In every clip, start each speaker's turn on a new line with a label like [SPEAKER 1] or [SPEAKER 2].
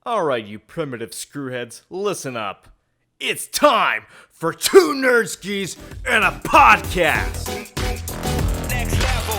[SPEAKER 1] Alright, you primitive screwheads, listen up. It's time for two nerdskis and a podcast!
[SPEAKER 2] Next level.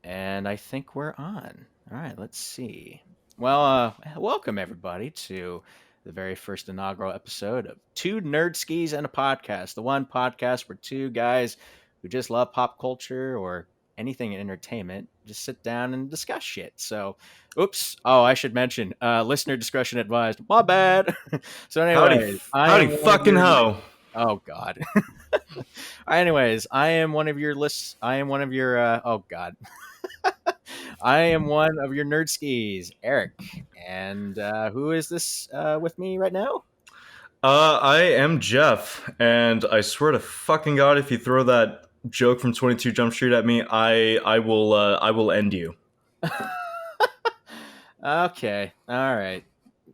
[SPEAKER 3] And I think we're on. All right, let's see. Well, welcome everybody to the very first inaugural episode of Two Nerd Skis and a Podcast, the one podcast where two guys who just love pop culture or anything in entertainment just sit down and discuss shit. So, oops. Oh, I should mention, listener discretion advised. My bad. So, anyways,
[SPEAKER 1] Howdy fucking ho!
[SPEAKER 3] Oh God. Anyways, I am one of your lists. I am one of your. Oh God. I am one of your nerd skis, Eric. And who is this with me right now?
[SPEAKER 1] I am Jeff, and I swear to fucking God, if you throw that joke from 22 Jump Street at me, I will end you.
[SPEAKER 3] Okay. All right.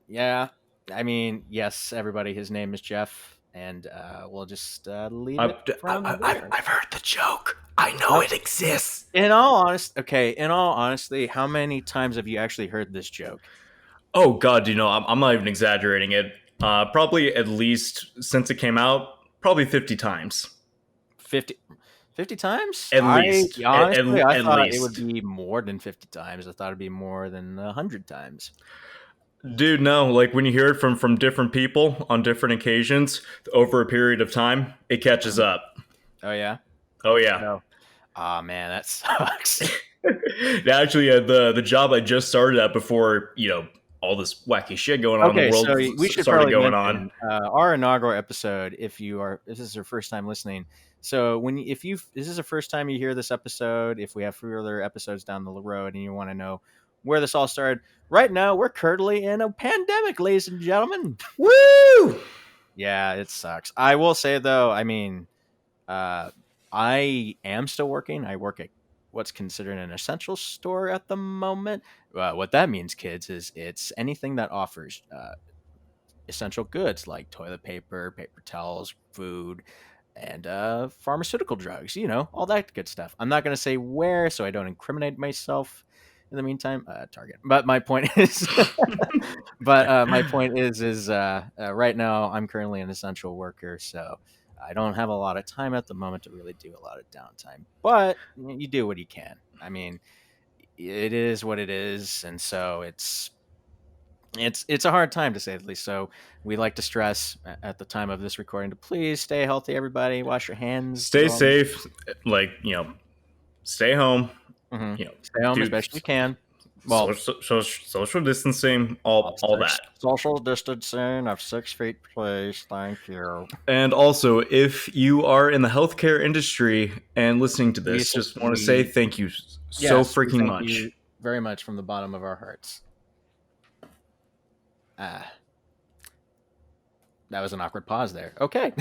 [SPEAKER 3] Yeah. I mean, yes, everybody. His name is Jeff, and we'll just leave it from there.
[SPEAKER 1] I've heard the joke. I know it exists.
[SPEAKER 3] In all honesty, how many times have you actually heard this joke?
[SPEAKER 1] Oh God, I'm not even exaggerating it. Probably at least since it came out, probably 50 times.
[SPEAKER 3] 50 times?
[SPEAKER 1] At least.
[SPEAKER 3] Honestly, I
[SPEAKER 1] at
[SPEAKER 3] thought
[SPEAKER 1] least.
[SPEAKER 3] it would be more than 50 times. I thought it'd be more than 100 times.
[SPEAKER 1] Dude, no, like when you hear it from different people on different occasions over a period of time, it catches up.
[SPEAKER 3] Oh, yeah?
[SPEAKER 1] Oh, yeah.
[SPEAKER 3] No. Oh, man, that sucks.
[SPEAKER 1] Actually, the job I just started at before, all this wacky shit going on in the world
[SPEAKER 3] so we should
[SPEAKER 1] started
[SPEAKER 3] probably
[SPEAKER 1] going
[SPEAKER 3] mention,
[SPEAKER 1] on.
[SPEAKER 3] Our inaugural episode, if this is your first time listening. So if this is the first time you hear this episode, if we have further episodes down the road and you want to know where this all started, right now we're currently in a pandemic, ladies and gentlemen.
[SPEAKER 1] Woo!
[SPEAKER 3] Yeah, it sucks. I will say though, I mean, I am still working. I work at what's considered an essential store at the moment. What that means, kids, is it's anything that offers essential goods like toilet paper, paper towels, food, and pharmaceutical drugs. All that good stuff. I'm not going to say where, so I don't incriminate myself. In the meantime, Target. But my point is, right now I'm currently an essential worker, so I don't have a lot of time at the moment to really do a lot of downtime. But you do what you can. I mean, it is what it is, and so it's a hard time to say the least. So we like to stress at the time of this recording to please stay healthy, everybody. Wash your hands.
[SPEAKER 1] Stay safe. Stay home.
[SPEAKER 3] Mm-hmm. Stay home as best you can. Well,
[SPEAKER 1] social distancing, all that.
[SPEAKER 3] Social distancing of 6 feet, please. Thank you.
[SPEAKER 1] And also, if you are in the healthcare industry and listening to this, just want to say thank you so freaking much.
[SPEAKER 3] You very much from the bottom of our hearts. That was an awkward pause there. Okay.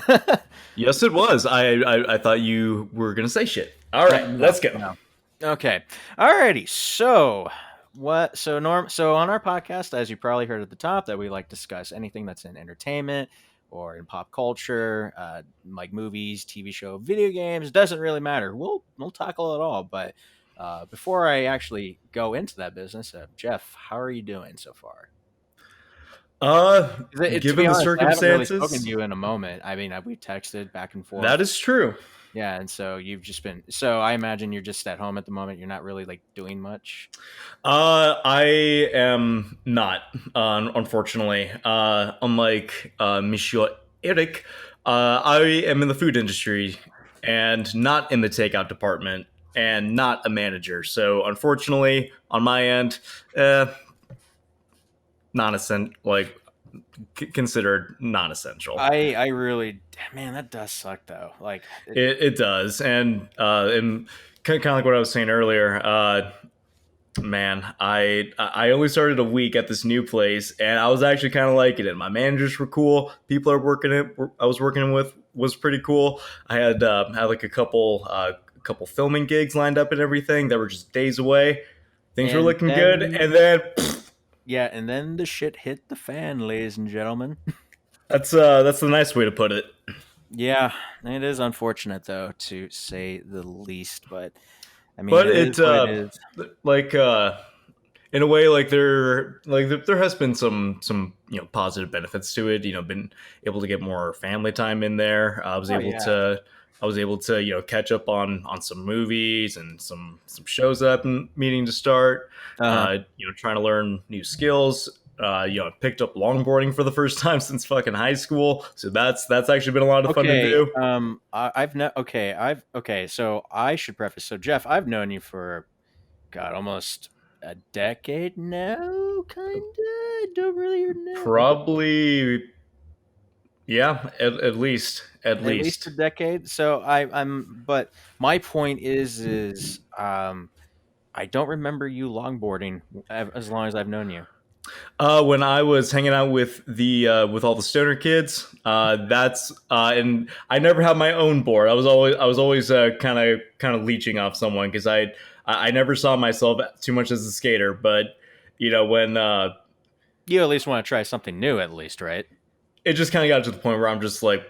[SPEAKER 1] Yes, it was. I thought you were going to say shit. All right, let's go.
[SPEAKER 3] No. Okay. Alrighty. So on our podcast, as you probably heard at the top, that we like to discuss anything that's in entertainment or in pop culture, like movies, TV show, video games. It doesn't really matter. We'll tackle it all. But before I actually go into that business, Jeff, how are you doing so far?
[SPEAKER 1] Given the circumstances,
[SPEAKER 3] I haven't really spoken to you in a moment. I mean, we texted back and forth.
[SPEAKER 1] That is true.
[SPEAKER 3] Yeah, and so you've just been. So I imagine you're just at home at the moment. You're not really doing much.
[SPEAKER 1] I am not, unfortunately. Unlike Monsieur Eric, I am in the food industry and not in the takeout department and not a manager. So unfortunately, on my end, non-essential, considered non-essential.
[SPEAKER 3] I really, man, that does suck though.
[SPEAKER 1] It does, and kind of like what I was saying earlier. Man, I only started a week at this new place, and I was actually kind of liking it. My managers were cool. People I was working with was pretty cool. I had like a couple filming gigs lined up and everything that were just days away. Things were
[SPEAKER 3] And
[SPEAKER 1] looking good,
[SPEAKER 3] then,
[SPEAKER 1] and then
[SPEAKER 3] yeah, and then the shit hit the fan, ladies and gentlemen.
[SPEAKER 1] that's the nice way to put it.
[SPEAKER 3] Yeah, it is unfortunate though, to say the least. But I mean,
[SPEAKER 1] But
[SPEAKER 3] it is
[SPEAKER 1] it
[SPEAKER 3] what it is.
[SPEAKER 1] like in a way, there has been some positive benefits to it. Been able to get more family time in there.
[SPEAKER 3] Oh yeah.
[SPEAKER 1] I was able to catch up on some movies and some shows that I've been meaning to start.
[SPEAKER 3] Uh huh.
[SPEAKER 1] Trying to learn new skills. I picked up longboarding for the first time since fucking high school, so that's actually been a lot of fun to
[SPEAKER 3] Okay.
[SPEAKER 1] do.
[SPEAKER 3] I've no. Okay. Okay. So I should preface. So Jeff, I've known you for God almost a decade now. Kinda. I don't really know.
[SPEAKER 1] Probably, yeah, at
[SPEAKER 3] At least a
[SPEAKER 1] least.
[SPEAKER 3] decade. So I'm. But my point is I don't remember you longboarding as long as I've known you.
[SPEAKER 1] When I was hanging out with the with all the stoner kids, that's and I never had my own board. I was always kind of leeching off someone because I never saw myself too much as a skater. But when
[SPEAKER 3] You at least want to try something new, at least, right?
[SPEAKER 1] it just kind of got to the point where I'm just like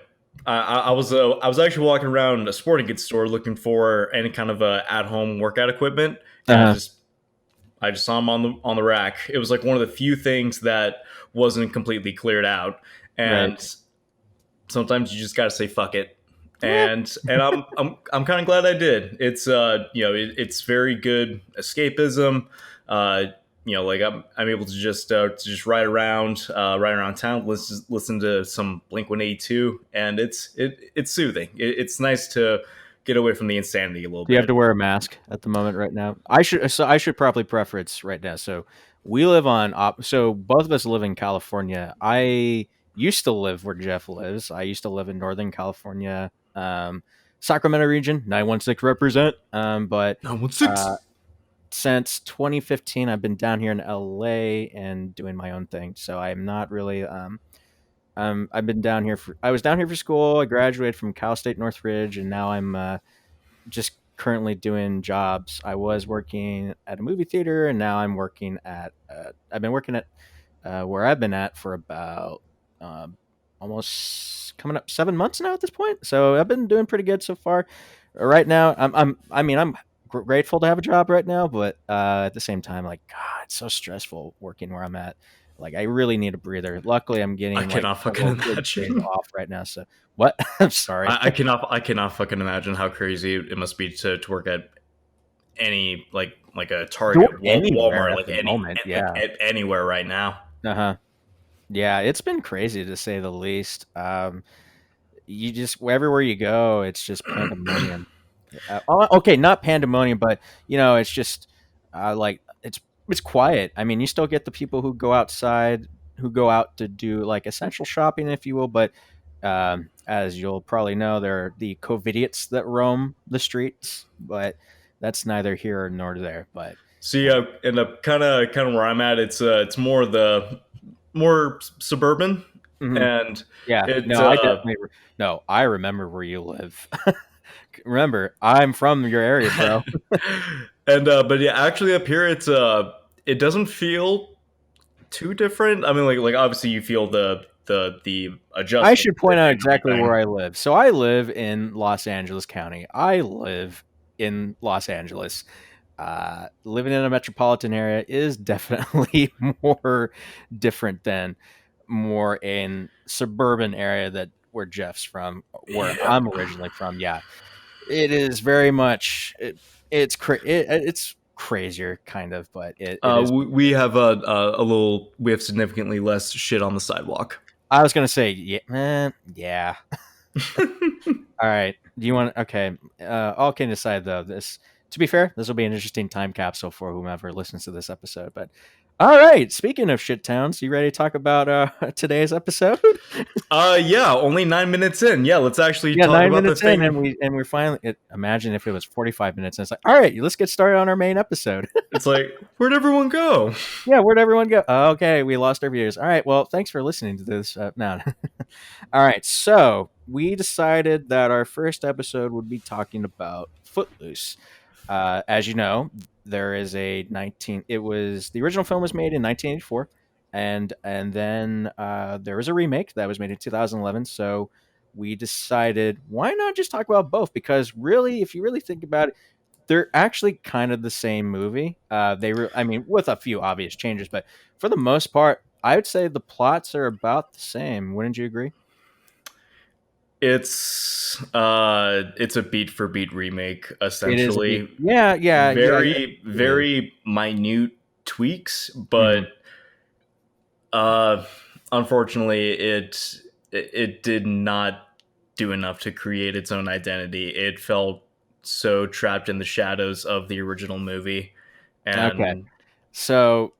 [SPEAKER 1] I was actually walking around a sporting goods store looking for any kind of at home workout equipment,
[SPEAKER 3] Uh
[SPEAKER 1] and
[SPEAKER 3] huh.
[SPEAKER 1] I just saw them on the rack. It was like one of the few things that wasn't completely cleared out,
[SPEAKER 3] Right.
[SPEAKER 1] and sometimes you just got to say fuck it.
[SPEAKER 3] Yeah.
[SPEAKER 1] And I'm kind of glad I did. It's it's very good escapism. Uh, like I'm able to just ride around town, listen to some Blink-182, and it's soothing. It's nice to get away from the insanity a little
[SPEAKER 3] Do you have
[SPEAKER 1] bit.
[SPEAKER 3] to wear a mask at the moment right now? I should probably preference right now. So we live on so both of us live in California. I used to live where Jeff lives. I used to live in Northern California, Sacramento region, 916 represent. But
[SPEAKER 1] No, one
[SPEAKER 3] uh,
[SPEAKER 1] six.
[SPEAKER 3] since 2015, I've been down here in LA and doing my own thing. So I'm not really I've been down here for I was down here for school. I graduated from Cal State Northridge, and now I'm just currently doing jobs. I was working at a movie theater, and now I'm working at. I've been working at where I've been at for about um, almost coming up 7 months now at this point. So I've been doing pretty good so far. Right now, I mean, I'm grateful to have a job right now, but at the same time, like God, it's so stressful working where I'm at. Like I really need a breather. Luckily, I'm
[SPEAKER 1] I
[SPEAKER 3] getting like
[SPEAKER 1] cannot fucking
[SPEAKER 3] several good days
[SPEAKER 1] imagine.
[SPEAKER 3] off right now. So what? I'm sorry.
[SPEAKER 1] I cannot fucking imagine how crazy it must be to work at any like a
[SPEAKER 3] You're
[SPEAKER 1] Target,
[SPEAKER 3] anywhere
[SPEAKER 1] Walmart,
[SPEAKER 3] at
[SPEAKER 1] like
[SPEAKER 3] the moment, yeah.
[SPEAKER 1] anywhere right now.
[SPEAKER 3] Uh huh. Yeah, it's been crazy to say the least. You just everywhere you go, it's just pandemonium. Okay, not pandemonium, but it's just like it's quiet. I mean, you still get the people who go outside, who go out to do like essential shopping, if you will. But as you'll probably know, there are the COVIDiots that roam the streets. But that's neither here nor there. But
[SPEAKER 1] See, end up kind of where I'm at. It's more more suburban,
[SPEAKER 3] mhm.
[SPEAKER 1] and
[SPEAKER 3] Yeah,
[SPEAKER 1] it
[SPEAKER 3] no, I definitely no, I remember where you live. Remember, I'm from your area, bro.
[SPEAKER 1] and but yeah, actually up here it doesn't feel too different. I mean, like obviously you feel the
[SPEAKER 3] I
[SPEAKER 1] adjustment
[SPEAKER 3] should point out
[SPEAKER 1] and
[SPEAKER 3] exactly where
[SPEAKER 1] everything.
[SPEAKER 3] I live. So I live in Los Angeles County. I live in Los Angeles. Living in a metropolitan area is definitely more different than more in suburban area that where Jeff's from, where
[SPEAKER 1] Yeah.
[SPEAKER 3] I'm originally from. Yeah, it is very much it's crazier kind of, but it is.
[SPEAKER 1] We have we have significantly less shit on the sidewalk.
[SPEAKER 3] I was gonna say yeah, man, yeah. All right. Do you want? Okay. All kidding aside, though, this to be fair, this will be an interesting time capsule for whomever listens to this episode. But All right. Speaking of shit towns, you ready to talk about today's episode?
[SPEAKER 1] Yeah, only 9 minutes in. Yeah, let's actually
[SPEAKER 3] Yeah,
[SPEAKER 1] talk
[SPEAKER 3] nine
[SPEAKER 1] about the
[SPEAKER 3] minutes in,
[SPEAKER 1] thing.
[SPEAKER 3] and we're finally. Imagine if it was 45 minutes, and it's like, all right, let's get started on our main episode.
[SPEAKER 1] It's like, where'd everyone go?
[SPEAKER 3] Yeah, where'd everyone go? Okay, we lost our viewers. All right, well, thanks for listening to this. No. All right, so we decided that our first episode would be talking about Footloose. As you know, there is a 19. It was the original film was made in 1984, and then there was a remake that was made in 2011. So we decided why not just talk about both? Because really, if you really think about it, they're actually kind of the same movie. I mean, with a few obvious changes, but for the most part, I would say the plots are about the same. Wouldn't you agree?
[SPEAKER 1] It's a beat for beat remake,
[SPEAKER 3] It is a beat.
[SPEAKER 1] essentially.
[SPEAKER 3] Yeah, yeah, yeah.
[SPEAKER 1] Very,
[SPEAKER 3] It is.
[SPEAKER 1] very minute tweaks,
[SPEAKER 3] Mhm.
[SPEAKER 1] but uh, unfortunately, it did not do enough to create its own identity. It felt so trapped in the shadows of the original movie,
[SPEAKER 3] Okay.
[SPEAKER 1] and
[SPEAKER 3] So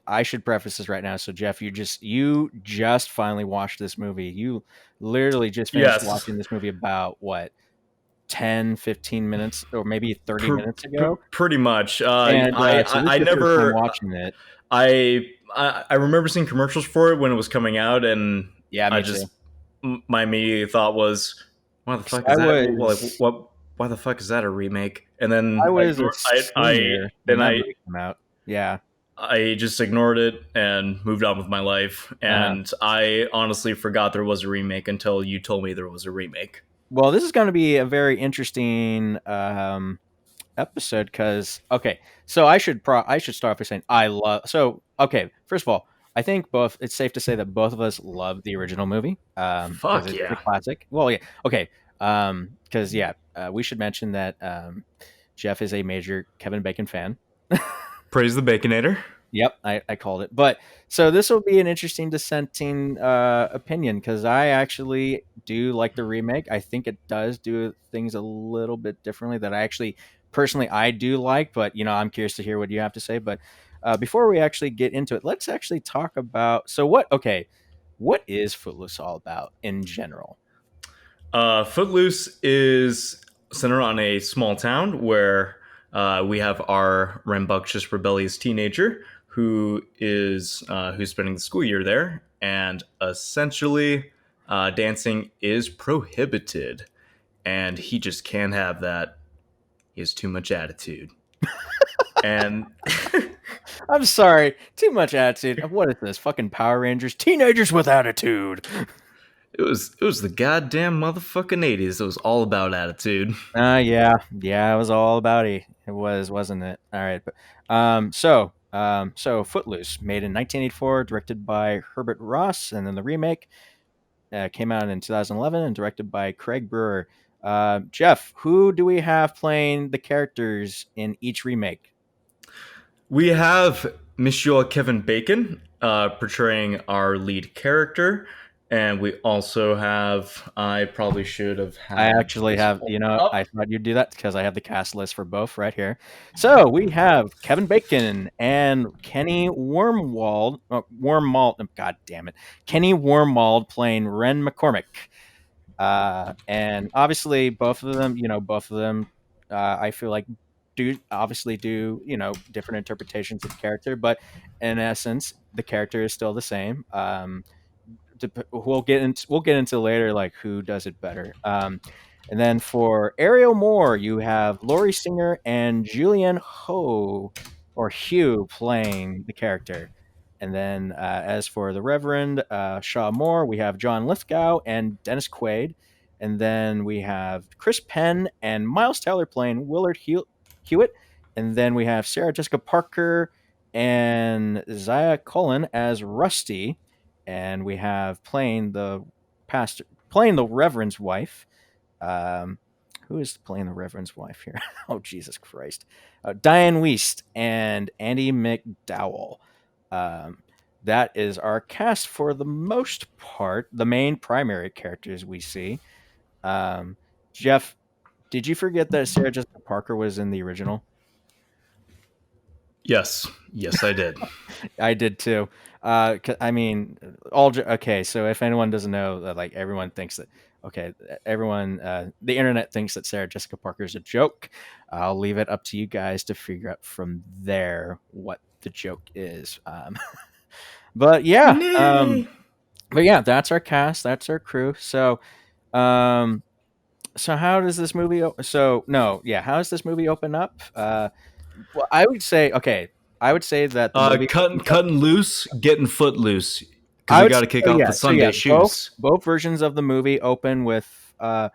[SPEAKER 3] I should preface this right now. So Jeff, you just finally watched this movie. You literally just finished
[SPEAKER 1] yes,
[SPEAKER 3] watching this movie about what 10, 15 minutes or maybe 30 minutes ago.
[SPEAKER 1] pretty much.
[SPEAKER 3] And so this is
[SPEAKER 1] I
[SPEAKER 3] your first time
[SPEAKER 1] never.
[SPEAKER 3] watching it.
[SPEAKER 1] I remember seeing commercials for it when it was coming out, and
[SPEAKER 3] Yeah,
[SPEAKER 1] I
[SPEAKER 3] me too.
[SPEAKER 1] just my immediate thought was, "Why the
[SPEAKER 3] 'Cause
[SPEAKER 1] fuck is that? Like,
[SPEAKER 3] was
[SPEAKER 1] what? Why the fuck is that a remake?" And
[SPEAKER 3] I
[SPEAKER 1] then
[SPEAKER 3] was a senior when that movie came out. Yeah.
[SPEAKER 1] I just ignored it and moved on with my life.
[SPEAKER 3] Uh,
[SPEAKER 1] And I honestly forgot there was a remake until you told me there was a remake.
[SPEAKER 3] well, this is going to be a very interesting episode because okay, so I should start off by saying I love so okay. First of all, I think both it's safe to say that both of us love the original movie because
[SPEAKER 1] Fuck
[SPEAKER 3] it is a
[SPEAKER 1] yeah!
[SPEAKER 3] classic. Well, yeah, okay, because yeah, we should mention that Jeff is a major Kevin Bacon fan.
[SPEAKER 1] Praise the Baconator.
[SPEAKER 3] Yep, I called it. But so this will be an interesting dissenting opinion because I actually do like the remake. I think it does do things a little bit differently that I actually personally I do like. But I'm curious to hear what you have to say. But before we actually get into it, let's actually talk about. So what? Okay, what is Footloose all about in general?
[SPEAKER 1] Footloose is centered on a small town where we have our rambunctious, rebellious teenager who's spending the school year there, and essentially, dancing is prohibited, and he just can't have that. He has too much attitude, and
[SPEAKER 3] I'm sorry, too much attitude. What is this? Fucking Power Rangers? Teenagers with attitude.
[SPEAKER 1] it was the goddamn motherfucking 80s. It was all about attitude.
[SPEAKER 3] Yeah, yeah, it was all about it. It was, wasn't it? All right, but so Footloose, made in 1984, directed by Herbert Ross, and then the remake came out in 2011 and directed by Craig Brewer. Jeff, who do we have playing the characters in each remake?
[SPEAKER 1] We have Monsieur Kevin Bacon portraying our lead character, and we also have. I probably should have
[SPEAKER 3] I
[SPEAKER 1] had
[SPEAKER 3] actually
[SPEAKER 1] this
[SPEAKER 3] have,
[SPEAKER 1] pulled
[SPEAKER 3] I
[SPEAKER 1] up.
[SPEAKER 3] thought you'd do that because I have the cast list for both right here. So we have Kevin Bacon and Kenny Wormald, God damn it, Kenny Wormald playing Ren McCormick. And obviously both of them, I feel like do different interpretations of the character, but in essence, the character is still the same. We'll get into later like who does it better. And then for Ariel Moore, you have Laurie Singer and Julianne Ho or Hugh playing the character. And then as for the Reverend Shaw Moore, we have John Lithgow and Dennis Quaid. And then we have Chris Penn and Miles Teller playing Willard Hewitt. And then we have Sarah Jessica Parker and Zaya Cullen as Rusty, and we have playing the Reverend's wife. Um, who is playing the Reverend's wife here? Oh, Jesus Christ. Diane Weist and Andy McDowell. Um, that is our cast for the most part, the main primary characters we see. Um, Jeff, did you forget that Sarah Jessica Parker was in the original?
[SPEAKER 1] Yes, yes, I did.
[SPEAKER 3] I did too. I mean, okay. So if anyone doesn't know, that like everyone thinks that okay, everyone, the internet thinks that Sarah Jessica Parker is a joke. I'll leave it up to you guys to figure out from there what the joke is. But yeah,
[SPEAKER 1] Nay.
[SPEAKER 3] that's our cast, that's our crew. Um, so how does this movie? So no, yeah, how does this movie open up? Well, I would say okay. I would say that the movie
[SPEAKER 1] Cutting
[SPEAKER 3] opens up.
[SPEAKER 1] cutting loose, getting foot loose, because
[SPEAKER 3] I
[SPEAKER 1] we
[SPEAKER 3] would
[SPEAKER 1] got
[SPEAKER 3] say,
[SPEAKER 1] to kick
[SPEAKER 3] so
[SPEAKER 1] off
[SPEAKER 3] yeah,
[SPEAKER 1] the
[SPEAKER 3] so yeah,
[SPEAKER 1] Sunday shoes.
[SPEAKER 3] both versions of the movie open with I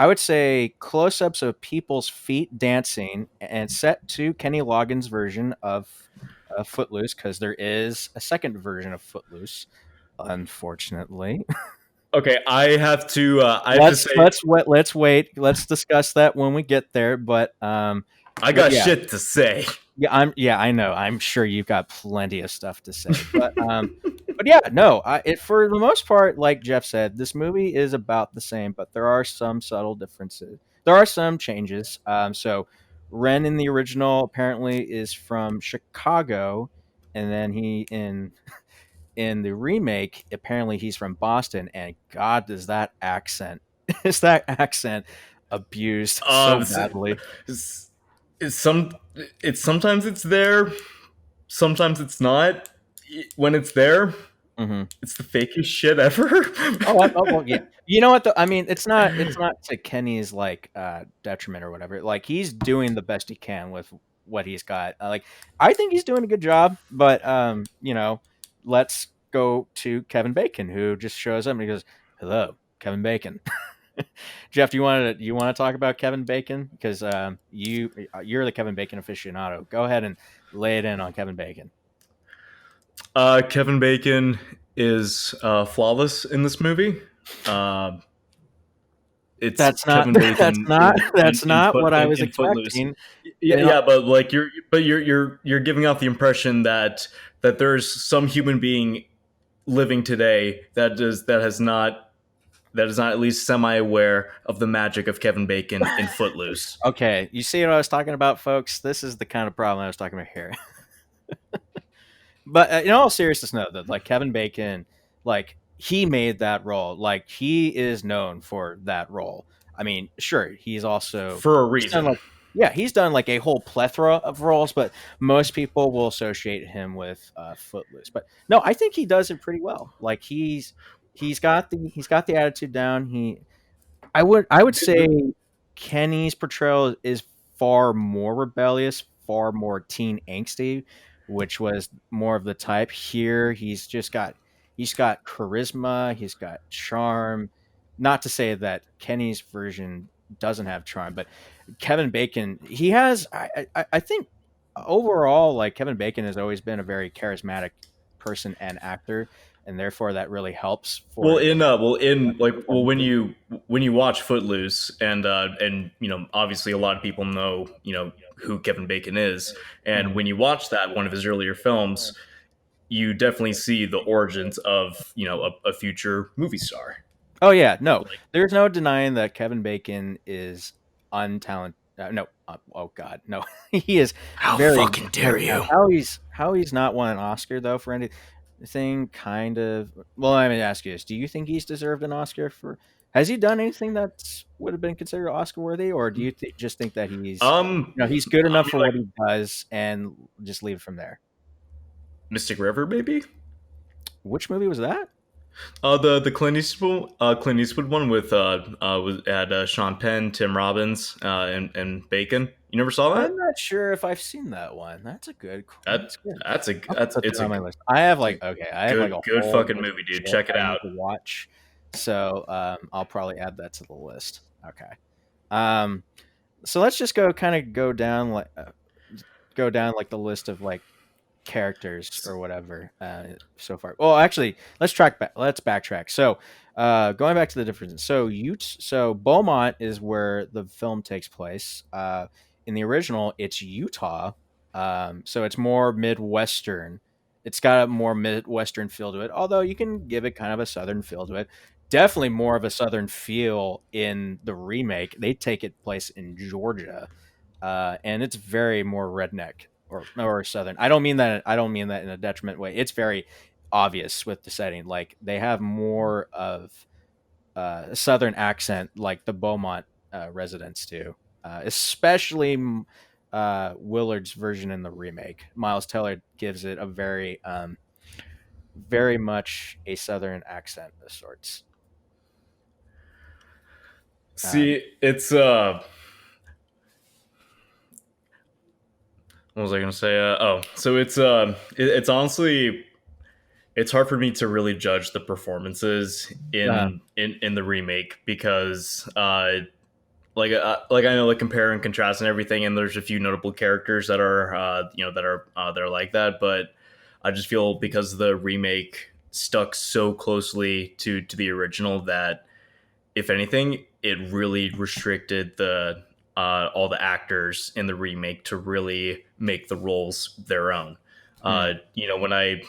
[SPEAKER 3] would say close-ups of people's feet dancing and set to Kenny Loggins' version of Footloose because there is a second version of Footloose, unfortunately.
[SPEAKER 1] Okay, I have to say,
[SPEAKER 3] Let's wait. Let's discuss that when we get there.
[SPEAKER 1] I
[SPEAKER 3] But
[SPEAKER 1] got
[SPEAKER 3] yeah,
[SPEAKER 1] shit to say.
[SPEAKER 3] I know. I'm sure you've got plenty of stuff to say. But yeah, no. For the most part, like Jeff said, this movie is about the same, but there are some subtle differences. There are some changes. So Ren in the original apparently is from Chicago, and then he in the remake apparently he's from Boston. And God, does that accent is that accent abused so
[SPEAKER 1] Uh,
[SPEAKER 3] badly?
[SPEAKER 1] it's, it's some it's sometimes it's there, sometimes it's not. When it's there,
[SPEAKER 3] Hmm.
[SPEAKER 1] it's the fakest shit ever.
[SPEAKER 3] Well, yeah. You know what? Though? I mean, it's not to Kenny's like detriment or whatever. Like he's doing the best he can with what he's got. Like I think he's doing a good job, but let's go to Kevin Bacon, who just shows up and he goes, "Hello, Kevin Bacon." Jeff, do you want to talk about Kevin Bacon because you're the Kevin Bacon aficionado. Go ahead and lay it in on Kevin Bacon.
[SPEAKER 1] Kevin Bacon is flawless in this movie. Uh, it's
[SPEAKER 3] That's not
[SPEAKER 1] Kevin Bacon
[SPEAKER 3] that's not what I was
[SPEAKER 1] in Footloose.
[SPEAKER 3] expecting.
[SPEAKER 1] Yeah,
[SPEAKER 3] You know,
[SPEAKER 1] yeah, but like you're giving out the impression that there's some human being living today that is not at least semi aware of the magic of Kevin Bacon in Footloose.
[SPEAKER 3] okay, you see what I was talking about, folks? This is the kind of problem I was talking about here. But in all seriousness, no, that like Kevin Bacon, like he made that role. Like he is known for that role. I mean, sure,
[SPEAKER 1] For a
[SPEAKER 3] he's done
[SPEAKER 1] reason.
[SPEAKER 3] like he's done like a whole plethora of roles, but most people will associate him with Footloose. But no, I think he does it pretty well. Like he's got the attitude down. I would say Kenny's portrayal is far more rebellious, far more teen angsty, which was more of the type. Here he's got charisma, he's got charm. Not to say that Kenny's version doesn't have charm, but Kevin Bacon, he has I think overall like Kevin Bacon has always been a very charismatic person and actor, and therefore that really helps for
[SPEAKER 1] when you watch Footloose and obviously a lot of people know who Kevin Bacon is, and
[SPEAKER 3] Mhm.
[SPEAKER 1] when you watch that one of his earlier films, you definitely see the origins of a future movie star.
[SPEAKER 3] Oh yeah, no,
[SPEAKER 1] Like,
[SPEAKER 3] there's no denying that Kevin Bacon is untalented. No, oh god, no, he is
[SPEAKER 1] how
[SPEAKER 3] very,
[SPEAKER 1] fucking
[SPEAKER 3] very
[SPEAKER 1] dare
[SPEAKER 3] talented.
[SPEAKER 1] you?
[SPEAKER 3] How he's not won an Oscar though for anything, kind of. Well, let me ask you this: do you think he's deserved an Oscar for? Has he done anything that would have been considered Oscar worthy, or do you just think that he's good
[SPEAKER 1] I
[SPEAKER 3] enough
[SPEAKER 1] mean,
[SPEAKER 3] for what
[SPEAKER 1] like
[SPEAKER 3] he does and just leave it from there?
[SPEAKER 1] Mystic River, maybe.
[SPEAKER 3] Which movie was that?
[SPEAKER 1] The Clint Eastwood one with had Sean Penn, Tim Robbins, and Bacon. You never saw
[SPEAKER 3] I'm
[SPEAKER 1] that?
[SPEAKER 3] not sure if I've seen that one. That's a good.
[SPEAKER 1] That
[SPEAKER 3] That's good.
[SPEAKER 1] that's a
[SPEAKER 3] I'll have to
[SPEAKER 1] that's
[SPEAKER 3] put
[SPEAKER 1] it's
[SPEAKER 3] that
[SPEAKER 1] a
[SPEAKER 3] on my list. I have
[SPEAKER 1] it's a
[SPEAKER 3] like I have like a
[SPEAKER 1] good
[SPEAKER 3] whole
[SPEAKER 1] fucking
[SPEAKER 3] list
[SPEAKER 1] movie,
[SPEAKER 3] of
[SPEAKER 1] dude.
[SPEAKER 3] shit
[SPEAKER 1] Check it
[SPEAKER 3] I need
[SPEAKER 1] out.
[SPEAKER 3] to watch. So I'll probably add that to the list. Okay. Um, so let's just go down like the list of like characters or whatever so far. Well, actually, let's track back. Let's backtrack. So, going back to the differences. So Beaumont is where the film takes place. In the original, it's Utah. So it's more Midwestern. It's got a more Midwestern feel to it, although you can give it kind of a Southern feel to it. Definitely more of a Southern feel in the remake. They take it place in Georgia, and it's very more redneck or Southern. I don't mean that. I don't mean that in a detriment way. It's very obvious with the setting. Like they have more of a Southern accent, like the Beaumont residents do, especially Willard's version in the remake. Miles Teller gives it a very much a Southern accent of sorts. Um,
[SPEAKER 1] See, it's what was I gonna say? So it's honestly it's hard for me to really judge the performances
[SPEAKER 3] uh,
[SPEAKER 1] in the remake because like I know like compare and contrast and everything, and there's a few notable characters that are that are like that, but I just feel because the remake stuck so closely to the original that if anything, it really restricted the all the actors in the remake to really make the roles their own.
[SPEAKER 3] hmm.
[SPEAKER 1] When I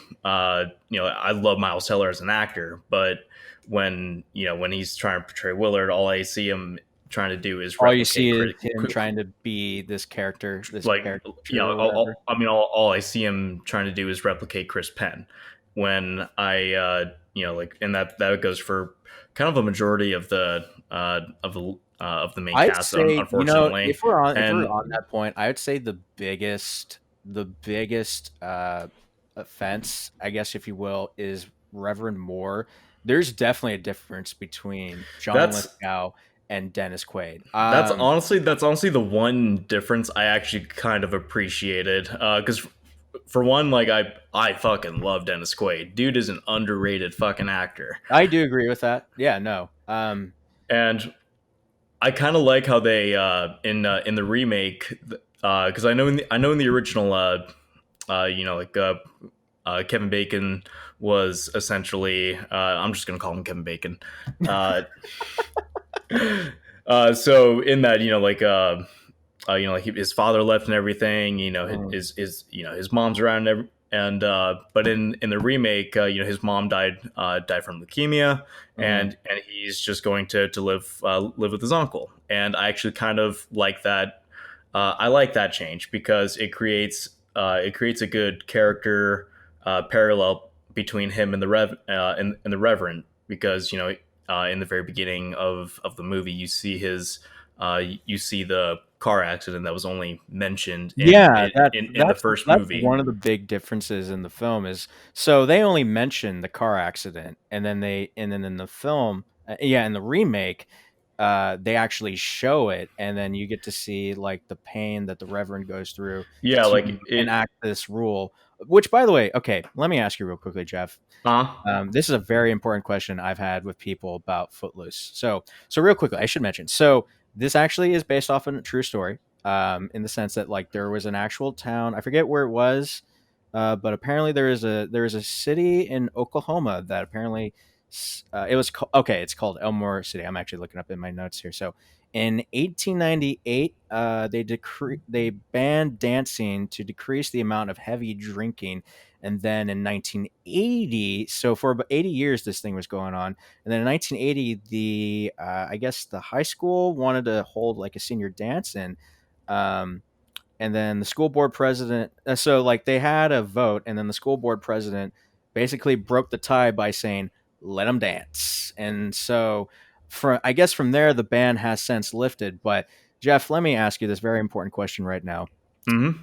[SPEAKER 1] love Miles Teller as an actor, but when he's trying to portray Willard, all I see him trying to do is
[SPEAKER 3] All you see
[SPEAKER 1] replicate
[SPEAKER 3] is him trying to be this
[SPEAKER 1] like
[SPEAKER 3] caricature or whatever.
[SPEAKER 1] all I see him trying to do is replicate Chris Penn. When I like, and that goes for kind of a majority of the main
[SPEAKER 3] I'd
[SPEAKER 1] cast,
[SPEAKER 3] say,
[SPEAKER 1] unfortunately.
[SPEAKER 3] if we're
[SPEAKER 1] And
[SPEAKER 3] on that point, I would say the biggest offense, I guess if you will, is Reverend Moore. There's definitely a difference between John
[SPEAKER 1] that's
[SPEAKER 3] Lithgow and Dennis Quaid.
[SPEAKER 1] that's honestly the one difference I actually kind of appreciated. Because for one, like I fucking love Dennis Quaid. Dude is an underrated fucking actor.
[SPEAKER 3] I do agree with that. Yeah, no.
[SPEAKER 1] And I kind of like how they in the remake, because I know in the original Kevin Bacon was essentially I'm just gonna call him Kevin Bacon. Uh, so in that his father left and everything.
[SPEAKER 3] Mhm,
[SPEAKER 1] His mom's around but in the remake, his mom died from leukemia,
[SPEAKER 3] mhm.
[SPEAKER 1] and he's just going to live with his uncle. And I actually kind of like that. I like that change because it creates a good character parallel between him and and the Reverend, because in the very beginning of the movie you see the car accident that was only mentioned
[SPEAKER 3] Yeah, that's
[SPEAKER 1] in the
[SPEAKER 3] that's
[SPEAKER 1] first
[SPEAKER 3] that's
[SPEAKER 1] movie.
[SPEAKER 3] one of the big differences in the film is so they only mention the car accident, and then in the film, yeah, in the remake, they actually show it, and then you get to see like the pain that the Reverend goes through
[SPEAKER 1] Yeah,
[SPEAKER 3] to
[SPEAKER 1] like it.
[SPEAKER 3] enact this rule. Which, by the way, okay, let me ask you real quickly, Jeff. This is a very important question I've had with people about Footloose. So real quickly, I should mention. So this actually is based off a true story, in the sense that like there was an actual town. I forget where it was, but apparently there is a city in Oklahoma that apparently it was okay. It's called Elmore City. I'm actually looking up in my notes here. So in 1898, they banned dancing to decrease the amount of heavy drinking, and then in 1980, so for about 80 years this thing was going on, and then in 1980, the I guess the high school wanted to hold like a senior dance, um, and then the school board president, so like they had a vote, and then the school board president basically broke the tie by saying let them dance. And so I guess from there the ban has since lifted. But Jeff, let me ask you this very important question right now:
[SPEAKER 1] Mhm.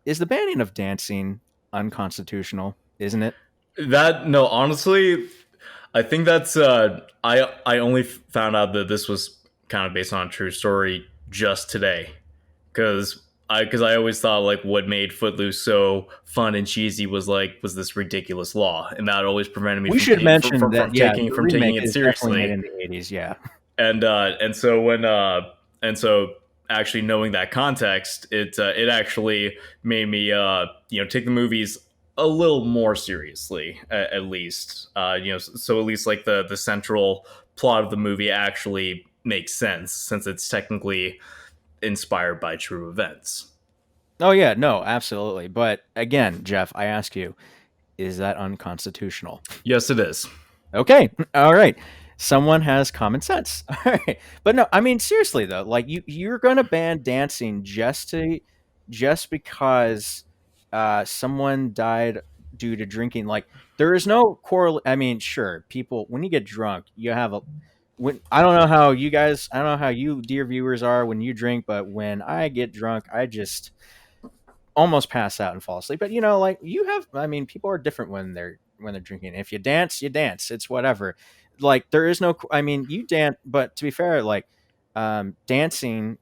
[SPEAKER 3] is the banning of dancing unconstitutional? Isn't it?
[SPEAKER 1] That no, honestly, I think that's I only found out that this was kind of based on a true story just today, because I always thought like what made Footloose so fun and cheesy was this ridiculous law, and that always prevented me
[SPEAKER 3] We should mention that, yeah, the
[SPEAKER 1] from taking
[SPEAKER 3] remake
[SPEAKER 1] it
[SPEAKER 3] is definitely made
[SPEAKER 1] seriously.
[SPEAKER 3] in the 80s. Yeah.
[SPEAKER 1] And so and so actually knowing that context, it actually made me take the movies a little more seriously, at least. So at least like the central plot of the movie actually makes sense since it's technically inspired by true events.
[SPEAKER 3] Oh, yeah. No, absolutely. But again, Jeff, I ask you, is that unconstitutional?
[SPEAKER 1] Yes, it is.
[SPEAKER 3] Okay. All right. Someone has common sense. All right. But no, I mean seriously though, like you're going to ban dancing just because someone died due to drinking. Like there is no correl. I mean, sure, people when you get drunk, you have a. When I don't know how you guys, I don't know how you dear viewers are when you drink, but when I get drunk, I just almost pass out and fall asleep. But like you have, I mean, people are different when they're drinking. If you dance, you dance. It's whatever. Like there is no. I mean, you dance, but to be fair, like dancing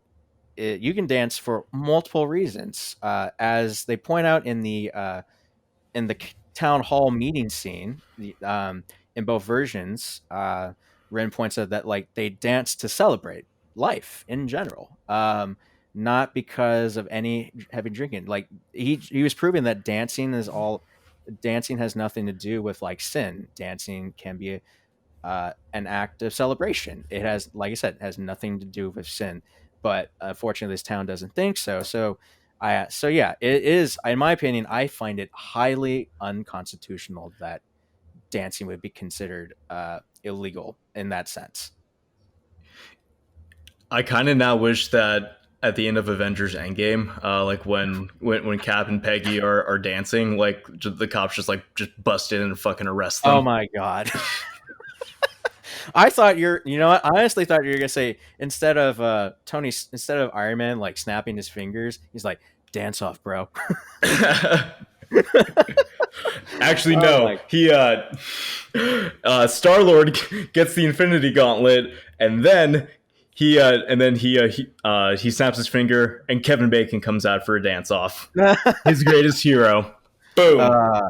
[SPEAKER 3] you can dance for multiple reasons. As they point out in the town hall meeting scene, in both versions, Ren points out that like they dance to celebrate life in general, not because of any heavy drinking. Like he was proving that dancing has nothing to do with like sin. Dancing can be an act of celebration. It has, like I said, has nothing to do with sin. But unfortunately, this town doesn't think so. So yeah, it is. In my opinion, I find it highly unconstitutional that dancing would be considered illegal in that sense.
[SPEAKER 1] I kind of now wish that at the end of Avengers Endgame, like when Cap and Peggy are dancing, like the cops just bust in and fucking arrest
[SPEAKER 3] Oh
[SPEAKER 1] them.
[SPEAKER 3] my god. I thought you know what? I honestly thought you were gonna say instead of Iron Man like snapping his fingers, he's like, dance off, bro.
[SPEAKER 1] Actually,
[SPEAKER 3] Oh
[SPEAKER 1] no.
[SPEAKER 3] my
[SPEAKER 1] He Star Lord gets the Infinity Gauntlet, and then he snaps his finger, and Kevin Bacon comes out for a dance off. His greatest hero. Boom.
[SPEAKER 3] uh,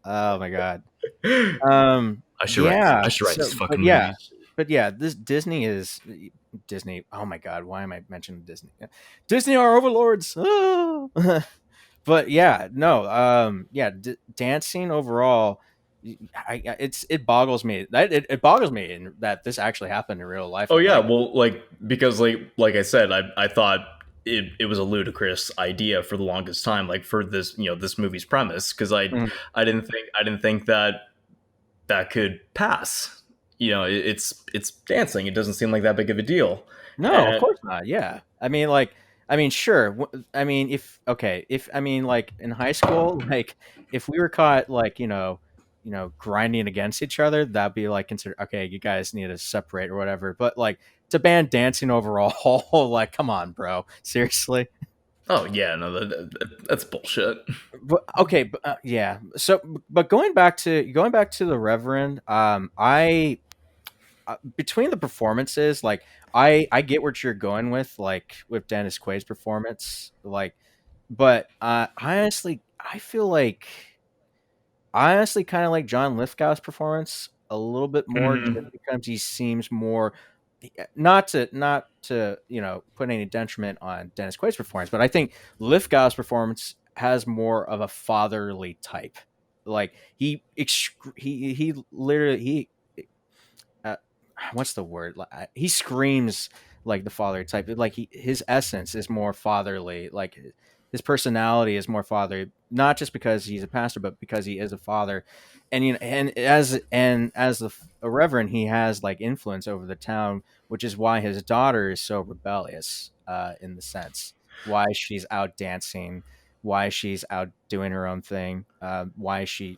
[SPEAKER 3] oh my god.
[SPEAKER 1] I
[SPEAKER 3] Yeah.
[SPEAKER 1] should write
[SPEAKER 3] So,
[SPEAKER 1] these fucking movies.
[SPEAKER 3] but yeah, this Disney is Disney. Oh my god, why am I mentioning Disney? Disney are overlords. Ah. But yeah, no, yeah, dancing overall, it boggles me. It boggles me that this actually happened in real life.
[SPEAKER 1] Oh
[SPEAKER 3] I'm
[SPEAKER 1] yeah,
[SPEAKER 3] like,
[SPEAKER 1] well, because like I said, I thought it was a ludicrous idea for the longest time, like for this this movie's premise, because
[SPEAKER 3] mm,
[SPEAKER 1] I didn't think that that could pass. It's dancing. It doesn't seem like that big of a deal.
[SPEAKER 3] no, of
[SPEAKER 1] And
[SPEAKER 3] course not. Yeah, I mean, like, I mean, sure. I mean, if okay, if I mean, like in high school, like if we were caught, like grinding against each other, that'd be like consider okay, you guys need to separate or whatever. But like to ban dancing overall, like, come on, bro, seriously.
[SPEAKER 1] oh yeah, no, that's bullshit.
[SPEAKER 3] But okay, but, yeah. So, but going back to the Reverend, I between the performances, like I get what you're going with, like with Dennis Quaid's performance, like, but I honestly kind of like John Lithgow's performance a little bit more, just
[SPEAKER 1] Hmm.
[SPEAKER 3] because he seems more. Not to put any detriment on Dennis Quaid's performance, but I think Lithgow's performance has more of a fatherly type. Like he literally uh, what's the word? He screams like the father type. Like his essence is more fatherly. Like his personality is more fatherly, not just because he's a pastor, but because he is a father. And a reverend, he has like influence over the town, which is why his daughter is so rebellious. In the sense why she's out dancing, why she's out doing her own thing, why she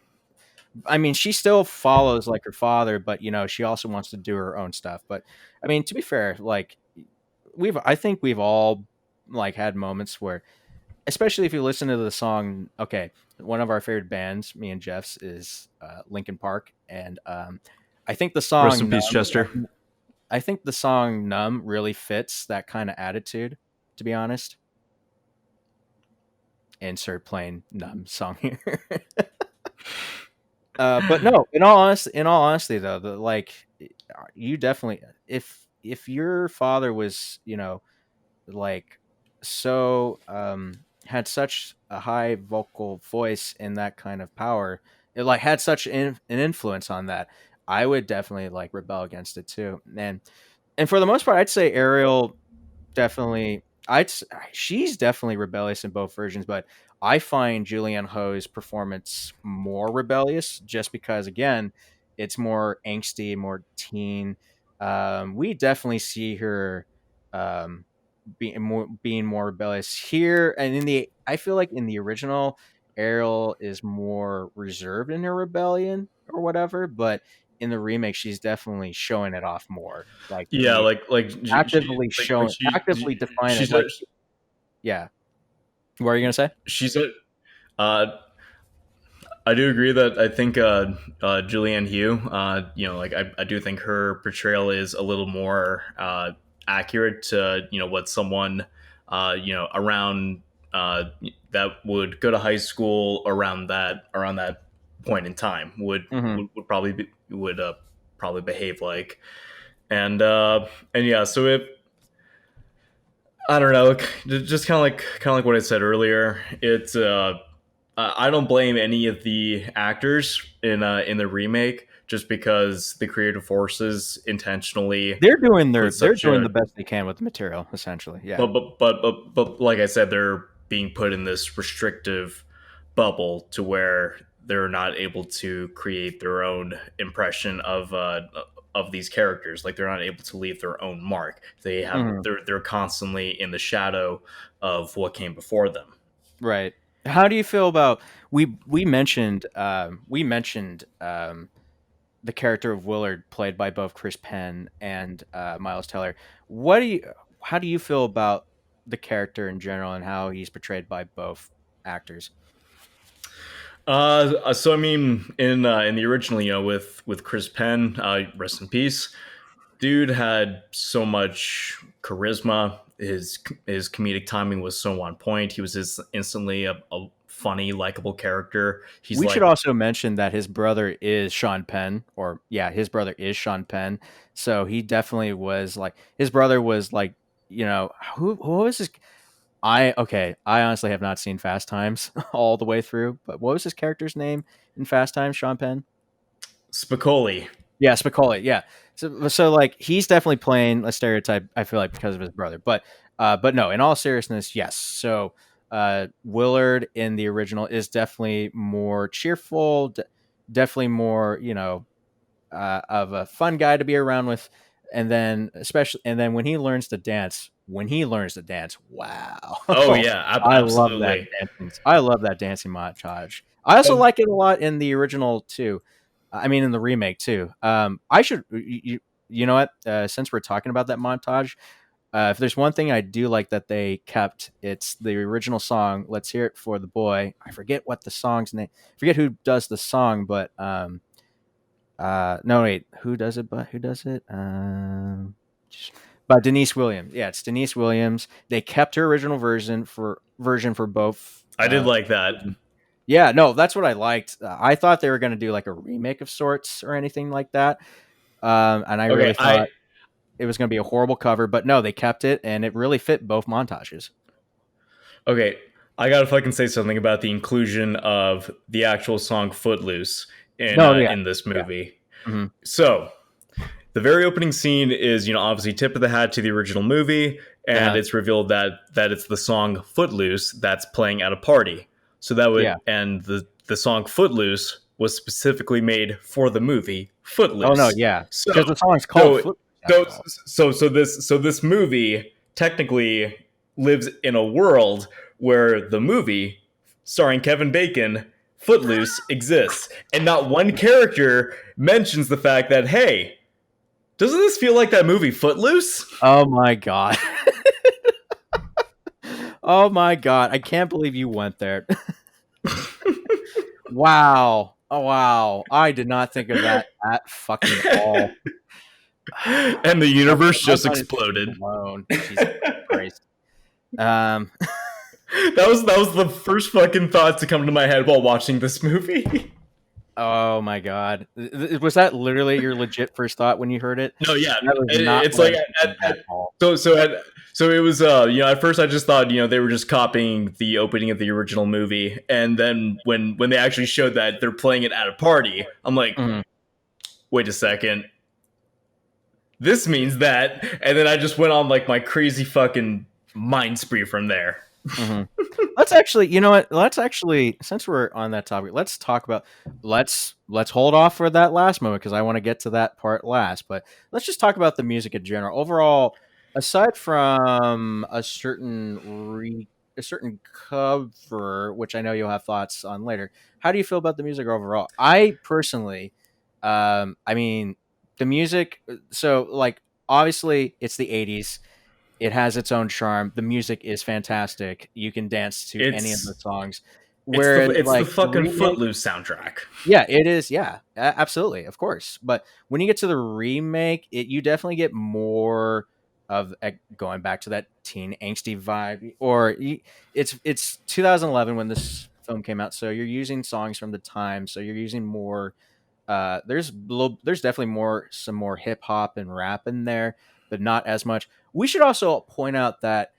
[SPEAKER 3] I mean, she still follows like her father, but she also wants to do her own stuff. But I mean, to be fair, like I think we've all like had moments where, especially if you listen to the song. Okay, one of our favorite bands, me and Jeff's, is Linkin Park, and I think the
[SPEAKER 1] Rest in
[SPEAKER 3] song
[SPEAKER 1] peace, Chester.
[SPEAKER 3] I think the song "Numb" really fits that kind of attitude. To be honest, insert plain "Numb" song here. But no, in all honesty, though, you definitely, if your father was, like so had such a high vocal voice and that kind of power, it like had such an influence on that, I would definitely like rebel against it too. And for the most part, I'd say Ariel definitely she's definitely rebellious in both versions, but I find Julianne Ho's performance more rebellious just because again, it's more angsty, more teen. We definitely see her. being more rebellious here. And I feel like in the original, Ariel is more reserved in her rebellion or whatever, but in the remake, she's definitely showing it off more. Like
[SPEAKER 1] Yeah,
[SPEAKER 3] the
[SPEAKER 1] like
[SPEAKER 3] actively define it.
[SPEAKER 1] she's
[SPEAKER 3] Like,
[SPEAKER 1] a
[SPEAKER 3] yeah, what are you gonna say?
[SPEAKER 1] she's a uh I do agree that I think Julianne Hough, like I do think her portrayal is a little more accurate to what someone around uh, that would go to high school around that point in time
[SPEAKER 3] Hmm.
[SPEAKER 1] would probably probably behave like, and yeah, so it I don't know, just kind of like what I said earlier. It's I don't blame any of the actors in the remake just because the creative forces intentionally put
[SPEAKER 3] They're
[SPEAKER 1] such
[SPEAKER 3] doing
[SPEAKER 1] a
[SPEAKER 3] the best they can with the material, essentially. Yeah.
[SPEAKER 1] but like I said, they're being put in this restrictive bubble to where they're not able to create their own impression of these characters. Like they're not able to leave their own mark.
[SPEAKER 3] Hmm.
[SPEAKER 1] They're constantly in the shadow of what came before them.
[SPEAKER 3] Right. How do you feel about we mentioned the character of Willard, played by both Chris Penn and Miles Teller. What do you How do you feel about the character in general and how he's portrayed by both actors?
[SPEAKER 1] So I mean, in the original, with Chris Penn, rest in peace. Dude had so much charisma. His comedic timing was so on point. He was just instantly a funny, likable character. He's
[SPEAKER 3] We should
[SPEAKER 1] like
[SPEAKER 3] also mention that his brother is Sean Penn, or yeah, his brother is Sean Penn. So he definitely was like his brother was like, who was his I okay, I honestly have not seen Fast Times all the way through, but what was his character's name in Fast Times, Sean Penn?
[SPEAKER 1] Spicoli.
[SPEAKER 3] Yeah, Spicoli. Yeah. So like he's definitely playing a stereotype. I feel like because of his brother, but no. In all seriousness, yes. So Willard in the original is definitely more cheerful, definitely more of a fun guy to be around with. And then when he learns to dance, wow.
[SPEAKER 1] Oh yeah,
[SPEAKER 3] I love that
[SPEAKER 1] absolutely.
[SPEAKER 3] dancing. I love that dancing montage. I also
[SPEAKER 1] Um,
[SPEAKER 3] like it a lot in the original too. I mean, in the remake too. I should, you know what? Since we're talking about that montage, if there's one thing I do like that they kept, it's the original song. Let's hear it for the boy. I forget what the song's name. Forget who does the song, but no, wait, who does it? But who does it? By Denise Williams. Yeah, it's Denise Williams. They kept her original version for both.
[SPEAKER 1] I did like that.
[SPEAKER 3] Yeah, no, that's what I liked. I thought they were going to do like a remake of sorts or anything like that, and I
[SPEAKER 1] Okay,
[SPEAKER 3] really thought it was going to be a horrible cover. But no, they kept it, and it really fit both montages.
[SPEAKER 1] okay, I gotta fucking say something about the inclusion of the actual song "Footloose"
[SPEAKER 3] No, yeah,
[SPEAKER 1] in this
[SPEAKER 3] yeah.
[SPEAKER 1] movie.
[SPEAKER 3] Hmm.
[SPEAKER 1] So the very opening scene is, obviously tip of the hat to the original movie, and
[SPEAKER 3] Uh,
[SPEAKER 1] it's revealed that it's the song "Footloose" that's playing at a party. So that would
[SPEAKER 3] yeah.
[SPEAKER 1] and the song "Footloose" was specifically made for the movie
[SPEAKER 3] Oh no,
[SPEAKER 1] Footloose.
[SPEAKER 3] yeah,
[SPEAKER 1] So
[SPEAKER 3] because the song's called
[SPEAKER 1] so
[SPEAKER 3] Footloose
[SPEAKER 1] so
[SPEAKER 3] after all.
[SPEAKER 1] this movie technically lives in a world where the movie starring Kevin Bacon Footloose exists, and not one character mentions the fact that, hey, doesn't this feel like that movie Footloose?
[SPEAKER 3] Oh my god. Oh my god, I can't believe you went there. Wow. Oh wow. I did not think of that at fucking all.
[SPEAKER 1] And the
[SPEAKER 3] My,
[SPEAKER 1] universe
[SPEAKER 3] my
[SPEAKER 1] just
[SPEAKER 3] mind is just
[SPEAKER 1] exploded.
[SPEAKER 3] blown. Jesus Christ. Um
[SPEAKER 1] That was the first fucking thought to come to my head while watching this movie.
[SPEAKER 3] oh my god. Was that literally your legit first thought when you heard it?
[SPEAKER 1] No, yeah,
[SPEAKER 3] That was not
[SPEAKER 1] it's
[SPEAKER 3] what I
[SPEAKER 1] like
[SPEAKER 3] was thinking at all.
[SPEAKER 1] so it was at first I just thought they were just copying the opening of the original movie, and then when they actually showed that they're playing it at a party, I'm like,
[SPEAKER 3] Mhm.
[SPEAKER 1] wait a second, this means that, and then I just went on like my crazy fucking mind spree from there.
[SPEAKER 3] Mhm. Let's actually, you know what? Let's actually, since we're on that topic, let's talk about let's hold off for that last moment because I want to get to that part last. But let's just talk about the music in general. Overall, aside from a certain cover, which I know you'll have thoughts on later, how do you feel about the music overall? I personally, I mean, the music. So, like, obviously, it's the '80s. It has its own charm. The music is fantastic. You can dance to any of the
[SPEAKER 1] It's
[SPEAKER 3] songs.
[SPEAKER 1] it's the
[SPEAKER 3] Whereas,
[SPEAKER 1] it's the
[SPEAKER 3] like the
[SPEAKER 1] fucking
[SPEAKER 3] remake,
[SPEAKER 1] Footloose soundtrack.
[SPEAKER 3] yeah, it is. Yeah, absolutely, of course. But when you get to the remake, you definitely get more of going back to that teen angsty vibe. It's 2011 when this film came out, so you're using songs from the time. So you're using more. There's definitely some more hip hop and rap in there, but not as much. We should also point out that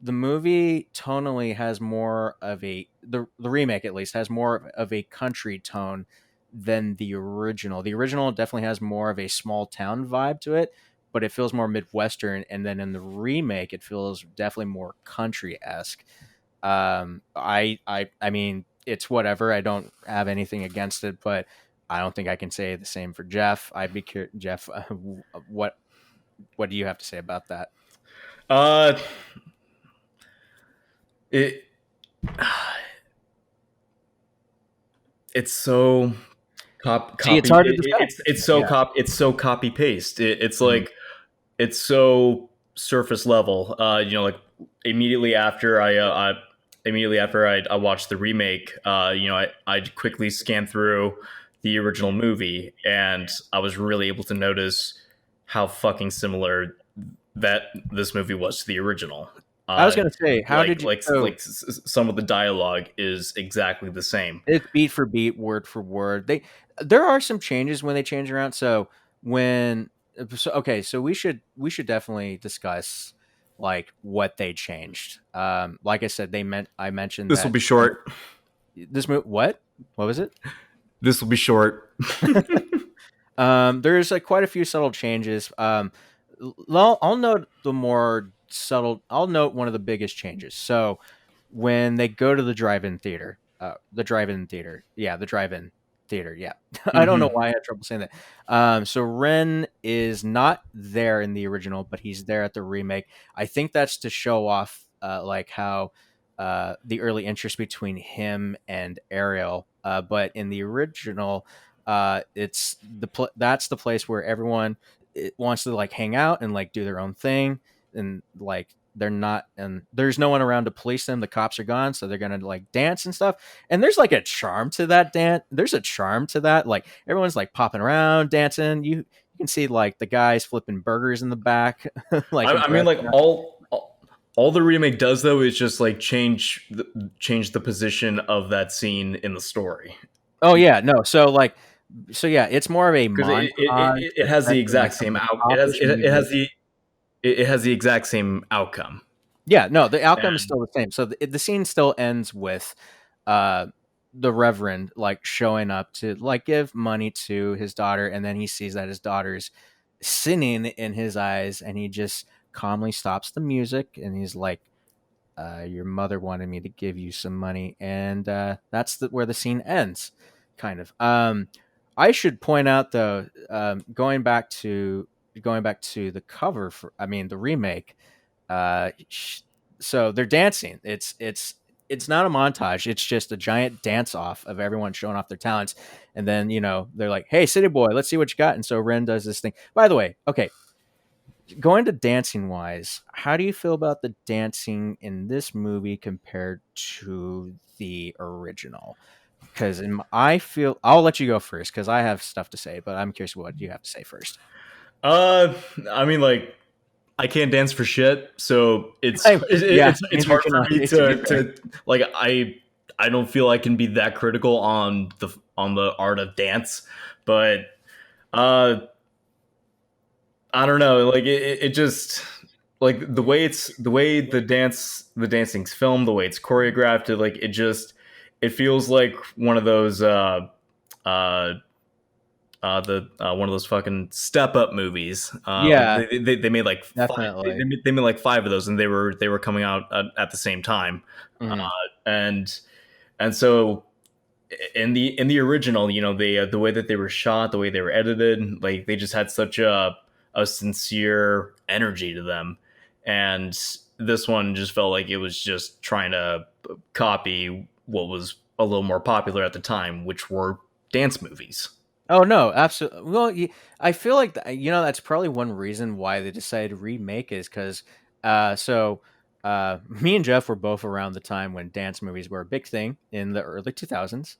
[SPEAKER 3] the movie tonally has more of the remake at least has more of a country tone than the original. The original definitely has more of a small town vibe to it, but it feels more midwestern. And then in the remake, it feels definitely more country esque. I mean, it's whatever. I don't have anything against it, but I don't think I can say the same for Jeff. I'd be curious, Jeff. What do you have to say about that?
[SPEAKER 1] Uh, it it's so
[SPEAKER 3] See, it's
[SPEAKER 1] copy.
[SPEAKER 3] hard to discuss. Yeah.
[SPEAKER 1] It's so copy paste. It's
[SPEAKER 3] Mhm.
[SPEAKER 1] like it's so surface level. Like immediately after I watched the remake, I quickly scanned through the original movie, and I was really able to notice how fucking similar that this movie was to the original.
[SPEAKER 3] I was
[SPEAKER 1] Uh,
[SPEAKER 3] gonna say, how did you? So
[SPEAKER 1] some of the dialogue is exactly the same.
[SPEAKER 3] it's beat for beat, word for word. There are some changes when they change around. So when okay, so we should definitely discuss like what they changed. Like I said, I mentioned
[SPEAKER 1] This will
[SPEAKER 3] that
[SPEAKER 1] be short.
[SPEAKER 3] this movie. What was it?
[SPEAKER 1] This will be short.
[SPEAKER 3] There's like quite a few subtle changes. I'll note the more subtle. I'll note one of the biggest changes. So when they go to the drive-in theater, yeah. I don't know
[SPEAKER 1] Hmm.
[SPEAKER 3] why I had trouble saying that. So Ren is not there in the original, but he's there at the remake. I think that's to show off, like how. The early interest between him and Ariel, but in the original, that's the place where everyone wants to like hang out and like do their own thing, and like they're not, and there's no one around to police them. The cops are gone, so they're gonna like dance and stuff. And there's like a charm to that dance. There's a charm to that. Like everyone's like popping around, dancing. You can see like the guys flipping burgers in the back, like in
[SPEAKER 1] I
[SPEAKER 3] the
[SPEAKER 1] mean, like
[SPEAKER 3] restaurant.
[SPEAKER 1] all the remake does though is just like change the position of that scene in the story,
[SPEAKER 3] Oh yeah, no. So yeah, it's more of a
[SPEAKER 1] because
[SPEAKER 3] montage,
[SPEAKER 1] it has the
[SPEAKER 3] especially like
[SPEAKER 1] exact
[SPEAKER 3] of
[SPEAKER 1] same
[SPEAKER 3] the
[SPEAKER 1] out.
[SPEAKER 3] popish
[SPEAKER 1] Has
[SPEAKER 3] music.
[SPEAKER 1] it has the exact same outcome.
[SPEAKER 3] Yeah, no, the outcome is
[SPEAKER 1] And
[SPEAKER 3] still the same. So the scene still ends with uh the reverend like showing up to like give money to his daughter, and then he sees that his daughter's sinning in his eyes, and he just calmly stops the music, and he's like, your mother wanted me to give you some money, and that's where the scene ends, kind of. I should point out though, going back to the cover for, I mean, the remake. So they're dancing. It's not a montage. It's just a giant dance off of everyone showing off their talents, and then they're like, "Hey, city boy, let's see what you got." And so Ren does this thing. By the way, okay, going to dancing wise, how do you feel about the dancing in this movie compared to the original? Because I feel I'll let you go first because I have stuff to say, but I'm curious what you have to say first.
[SPEAKER 1] uh, I mean, like I can't dance for shit, so
[SPEAKER 3] Yeah,
[SPEAKER 1] it's
[SPEAKER 3] neither
[SPEAKER 1] hard
[SPEAKER 3] can
[SPEAKER 1] for
[SPEAKER 3] I.
[SPEAKER 1] me
[SPEAKER 3] To be fair.
[SPEAKER 1] to like I don't feel I can be that critical on the art of dance, but uh I don't know, like it just like the way the dancing's filmed, the way it's choreographed, it feels like one of those uh the one of those fucking step up movies.
[SPEAKER 3] Yeah,
[SPEAKER 1] They made like
[SPEAKER 3] definitely.
[SPEAKER 1] they made like five of those, and they were coming out at the same time.
[SPEAKER 3] Mhm.
[SPEAKER 1] And so in the original, the way that they were shot, the way they were edited, like they just had such a sincere energy to them. and this one just felt like it was just trying to copy what was a little more popular at the time, which were dance movies.
[SPEAKER 3] Oh no, absolutely. Well, I feel like that's probably one reason why they decided to remake is because, me and Jeff were both around the time when dance movies were a big thing in the early 2000s,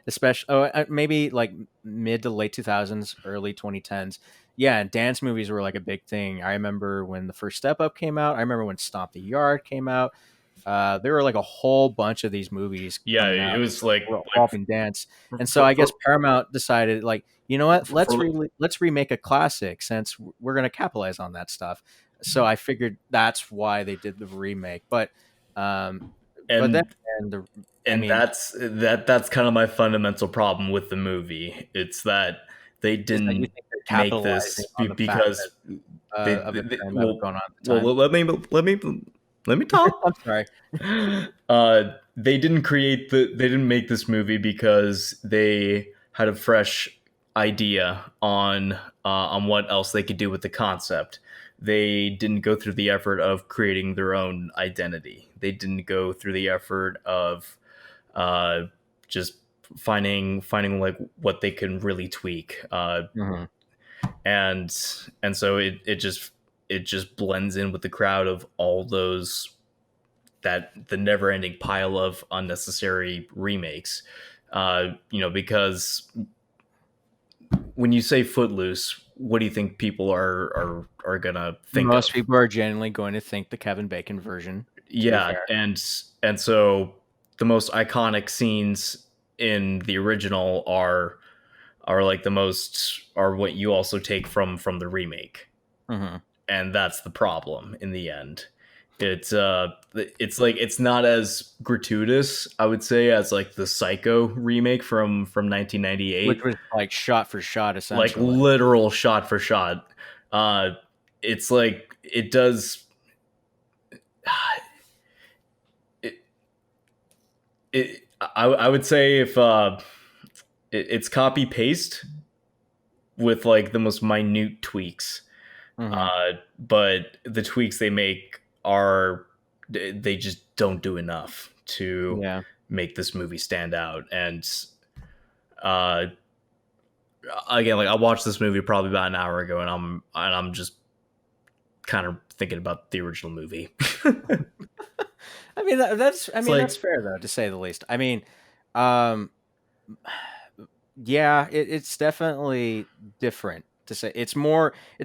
[SPEAKER 3] especially maybe like mid to late 2000s, early 2010s. Yeah, and dance movies were like a big thing. I remember when the first Step Up came out. I remember when Stomp the Yard came out. There were like a whole bunch of these movies
[SPEAKER 1] Yeah,
[SPEAKER 3] coming
[SPEAKER 1] it
[SPEAKER 3] out
[SPEAKER 1] was like
[SPEAKER 3] were all in dance, and so
[SPEAKER 1] for
[SPEAKER 3] I guess Paramount decided, like, you know what,
[SPEAKER 1] for
[SPEAKER 3] let's remake a classic since we're going to capitalize on that stuff. So I figured that's why they did the remake, um, but then
[SPEAKER 1] and
[SPEAKER 3] and the I
[SPEAKER 1] and
[SPEAKER 3] mean,
[SPEAKER 1] that's kind of my fundamental problem with the movie. It's that they
[SPEAKER 3] is that you
[SPEAKER 1] didn't
[SPEAKER 3] think they're
[SPEAKER 1] make
[SPEAKER 3] capitalizing
[SPEAKER 1] this
[SPEAKER 3] on the fact that
[SPEAKER 1] because
[SPEAKER 3] of the trend that was
[SPEAKER 1] well
[SPEAKER 3] going on at the time?
[SPEAKER 1] let me talk.
[SPEAKER 3] I'm sorry.
[SPEAKER 1] They didn't make this movie because they had a fresh idea on what else they could do with the concept. They didn't go through the effort of creating their own identity. They didn't go through the effort of uh, just finding like what they can really tweak.
[SPEAKER 3] Hmm.
[SPEAKER 1] And so it just blends in with the crowd of all those, that the never ending pile of unnecessary remakes. Because when you say Footloose, what do you think people are gonna think
[SPEAKER 3] Most
[SPEAKER 1] of?
[SPEAKER 3] people are genuinely going to think the Kevin Bacon version. To be
[SPEAKER 1] Yeah,
[SPEAKER 3] fair.
[SPEAKER 1] and so the most iconic scenes in the original are like the most are what you also take from the remake,
[SPEAKER 3] Hmm.
[SPEAKER 1] and that's the problem in the end. It's like it's not as gratuitous, I would say, as like the Psycho remake from
[SPEAKER 3] Which
[SPEAKER 1] 1998,
[SPEAKER 3] was like shot for shot,
[SPEAKER 1] like
[SPEAKER 3] essentially.
[SPEAKER 1] literal shot for shot. It's like it does it, I would say if it's copy paste with like the most minute tweaks,
[SPEAKER 3] Hmm.
[SPEAKER 1] but the tweaks they make are, they just don't do enough to
[SPEAKER 3] Yeah.
[SPEAKER 1] make this movie stand out. And uh, again, like I watched this movie probably about an hour ago, and I'm just kind of thinking about the original movie.
[SPEAKER 3] I mean
[SPEAKER 1] It's
[SPEAKER 3] that's
[SPEAKER 1] like
[SPEAKER 3] fair though, to say the least. I mean, um, yeah, it's definitely different to say. It's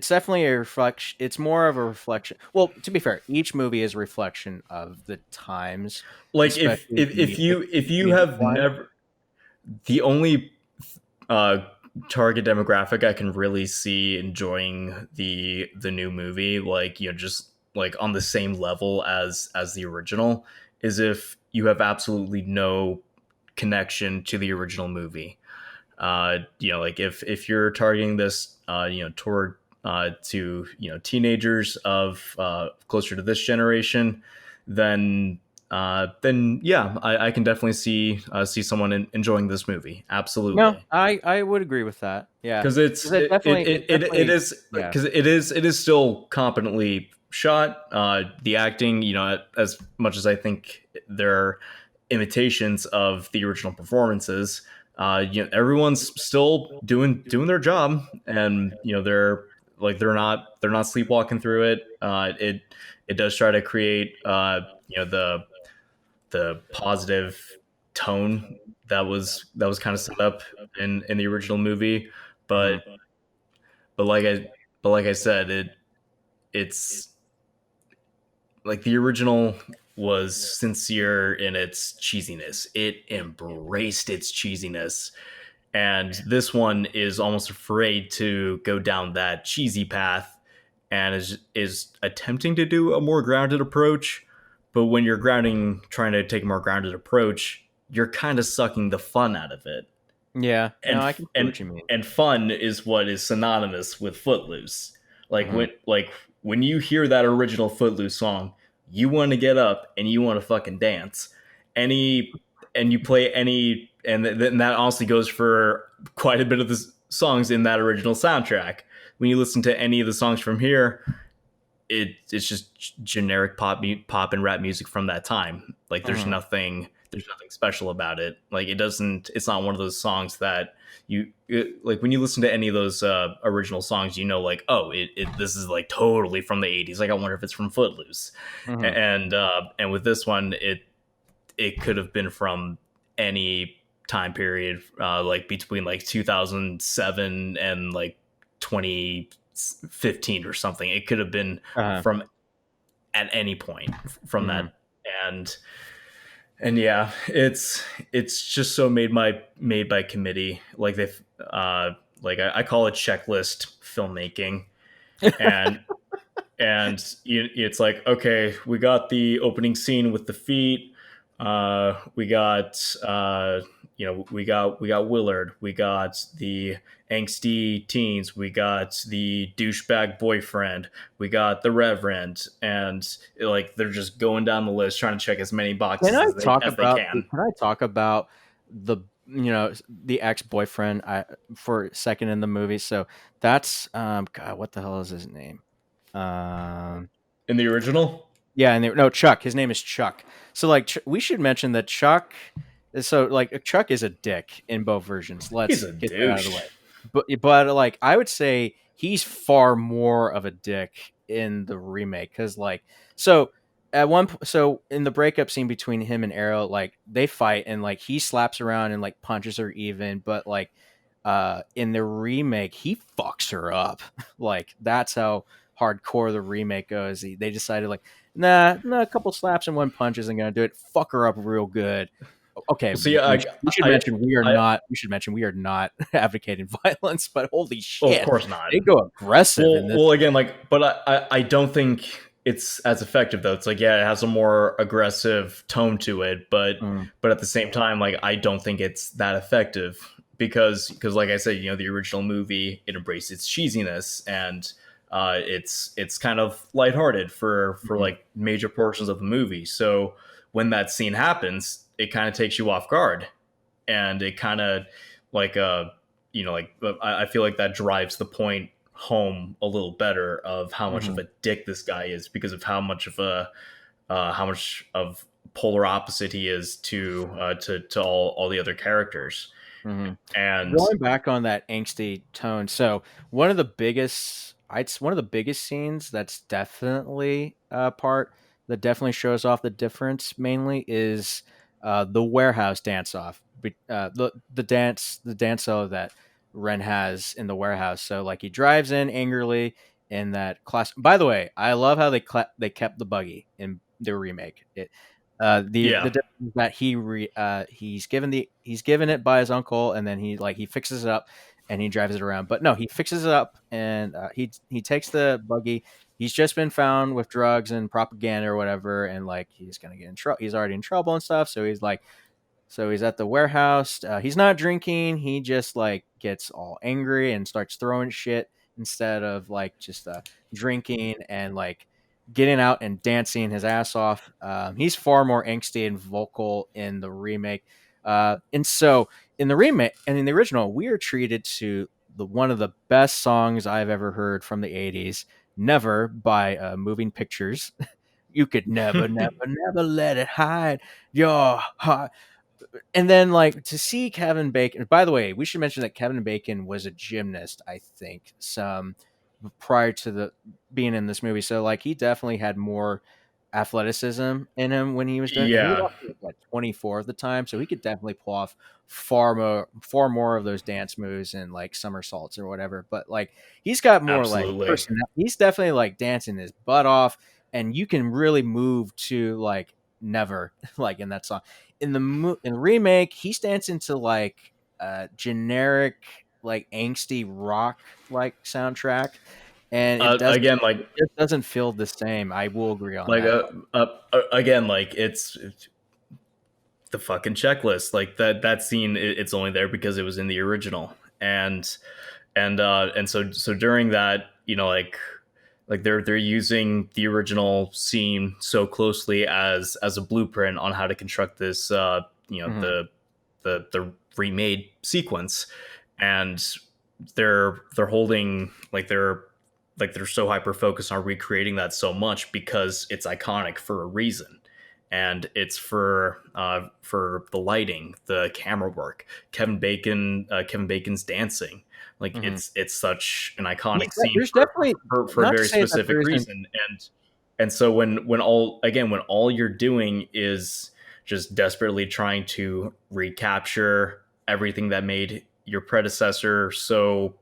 [SPEAKER 3] definitely a reflection. It's more of a reflection. Well, to be fair, each movie is a reflection of the times,
[SPEAKER 1] like
[SPEAKER 3] especially
[SPEAKER 1] if
[SPEAKER 3] the
[SPEAKER 1] you
[SPEAKER 3] music
[SPEAKER 1] have
[SPEAKER 3] wise.
[SPEAKER 1] never, the only uh target demographic I can really see enjoying the new movie, like, just like on the same level as the original, is if you have absolutely no connection to the original movie. Like if you're targeting this, toward to teenagers of closer to this generation, then yeah, I can definitely see someone enjoying this movie.
[SPEAKER 3] No,
[SPEAKER 1] Absolutely,
[SPEAKER 3] I would agree with that. Yeah,
[SPEAKER 1] because
[SPEAKER 3] because it
[SPEAKER 1] it
[SPEAKER 3] definitely
[SPEAKER 1] is,
[SPEAKER 3] yeah.
[SPEAKER 1] because it is still competently shot. The acting, as much as I think there are imitations of the original performances, everyone's still doing their job, and they're not sleepwalking through it. It does try to create the positive tone that was kind of set up in the original movie, but
[SPEAKER 3] Mhm.
[SPEAKER 1] but like I but like I said, it's like the original was sincere in its cheesiness. It embraced its cheesiness, and this one is almost afraid to go down that cheesy path, and is attempting to do a more grounded approach. But when you're trying to take a more grounded approach, you're kind of sucking the fun out of it.
[SPEAKER 3] Yeah, no,
[SPEAKER 1] and
[SPEAKER 3] I can see
[SPEAKER 1] and
[SPEAKER 3] what you mean.
[SPEAKER 1] and fun is what is synonymous with Footloose. Like
[SPEAKER 3] Hmm.
[SPEAKER 1] when you hear that original Footloose song, you want to get up and you want to fucking dance. Any and you play any, and that honestly goes for quite a bit of the songs in that original soundtrack. When you listen to any of the songs from here, it's just generic pop and rap music from that time. Like
[SPEAKER 3] Mhm.
[SPEAKER 1] there's nothing special about it. Like it's not one of those songs that like when you listen to any of those original songs, you know, like, oh, this is like totally from the 80s. Like I wonder if it's from Footloose.
[SPEAKER 3] Mhm.
[SPEAKER 1] And with this one, it could have been from any time period, like between like 2007 and like 2015 or something. It could have been
[SPEAKER 3] Uh-huh.
[SPEAKER 1] from at any point from
[SPEAKER 3] Mhm.
[SPEAKER 1] that. and and yeah, it's just so made by committee. Like they like I call it checklist filmmaking. and it's like, okay, we got the opening scene with the feet. We got we got Willard. We got the angsty teens. We got the douchebag boyfriend. We got the Reverend, and like they're just going down the list, trying to check as many boxes as they can.
[SPEAKER 3] Can I talk about the the ex-boyfriend for a second in the movie? So that's God, what the hell is his name? Um
[SPEAKER 1] In the original,
[SPEAKER 3] yeah, and no, Chuck. His name is Chuck. So like we should mention that Chuck Chuck is a dick in both versions.
[SPEAKER 1] he's
[SPEAKER 3] Let's
[SPEAKER 1] a
[SPEAKER 3] get that out of the
[SPEAKER 1] douche.
[SPEAKER 3] way. But like I would say he's far more of a dick in the remake cuz like so so in the breakup scene between him and Arrow, like they fight and like he slaps around and like punches her even, but like in the remake he fucks her up. Like that's how hardcore the remake goes. They decided like, nah, a couple slaps and one punch isn't gonna do it. Fuck her up real good. Okay,
[SPEAKER 1] Well, see,
[SPEAKER 3] we should
[SPEAKER 1] I,
[SPEAKER 3] mention
[SPEAKER 1] I
[SPEAKER 3] we are not advocating violence, but holy
[SPEAKER 1] well, of
[SPEAKER 3] shit,
[SPEAKER 1] course not.
[SPEAKER 3] they go aggressive in this.
[SPEAKER 1] Well, again, like, but I don't think it's as effective though. It's like, yeah, it has a more aggressive tone to it,
[SPEAKER 3] Mm,
[SPEAKER 1] but at the same time, like, I don't think it's that effective because like I said, the original movie, it embraced its cheesiness, and it's kind of lighthearted for
[SPEAKER 3] mhm,
[SPEAKER 1] like major portions of the movie. So when that scene happens, it kind of takes you off guard, and it kind of like like I feel like that drives the point home a little better of how much of
[SPEAKER 3] mhm,
[SPEAKER 1] a dick this guy is, because of how much of polar opposite he is to all the other characters.
[SPEAKER 3] mhm.
[SPEAKER 1] And
[SPEAKER 3] Going back on that angsty tone, so one of the biggest scenes that's definitely a part that definitely shows off the difference mainly is the warehouse dance off. The dance solo that Ren has in the warehouse. So like he drives in angrily in that class. By the way, I love how they kept the buggy in the remake. The
[SPEAKER 1] yeah,
[SPEAKER 3] difference is that he's given it by his uncle, and then he fixes it up and he drives it around. But no, he fixes it up and he takes the buggy. He's just been found with drugs and propaganda or whatever, and like he's gonna get in trouble. He's already in trouble and stuff. So he's at the warehouse. He's not drinking. He just like gets all angry and starts throwing shit instead of like just drinking and like getting out and dancing his ass off. He's far more angsty and vocal in the remake. And so in the remake and in the original, we are treated to the one of the best songs I've ever heard from the '80s. Never by Moving Pictures. You could never let it hide your heart, and then like to see Kevin Bacon. By the way, we should mention that Kevin Bacon was a gymnast, I think, some prior to the being in this movie. So like he definitely had more athleticism in him when he was doing, and he was
[SPEAKER 1] yeah,
[SPEAKER 3] also like 24 at the time, so he could definitely pull off far more of those dance moves and like somersaults or whatever. But like he's got more like
[SPEAKER 1] absolutely.
[SPEAKER 3] person. He's definitely like dancing his butt off, and you can really move to like never like in that song in the remake, he's dancing to like generic like angsty rock like soundtrack, and
[SPEAKER 1] Again,
[SPEAKER 3] it just doesn't feel the same. I will agree on
[SPEAKER 1] like
[SPEAKER 3] that.
[SPEAKER 1] again, like it's the fucking checklist. Like that scene, it's only there because it was in the original. And so during that, like they're using the original scene so closely as a blueprint on how to construct this
[SPEAKER 3] Hmm.
[SPEAKER 1] the remade sequence. And they're holding like like they're so hyper focused on recreating that so much because it's iconic for a reason, and it's for the lighting, the camera work, Kevin Bacon's dancing. Like
[SPEAKER 3] Hmm.
[SPEAKER 1] it's such an iconic scene
[SPEAKER 3] There's definitely,
[SPEAKER 1] for a
[SPEAKER 3] not to
[SPEAKER 1] very
[SPEAKER 3] say that
[SPEAKER 1] specific
[SPEAKER 3] there isn't.
[SPEAKER 1] reason. And so when all you're doing is just desperately trying to recapture everything that made your predecessor so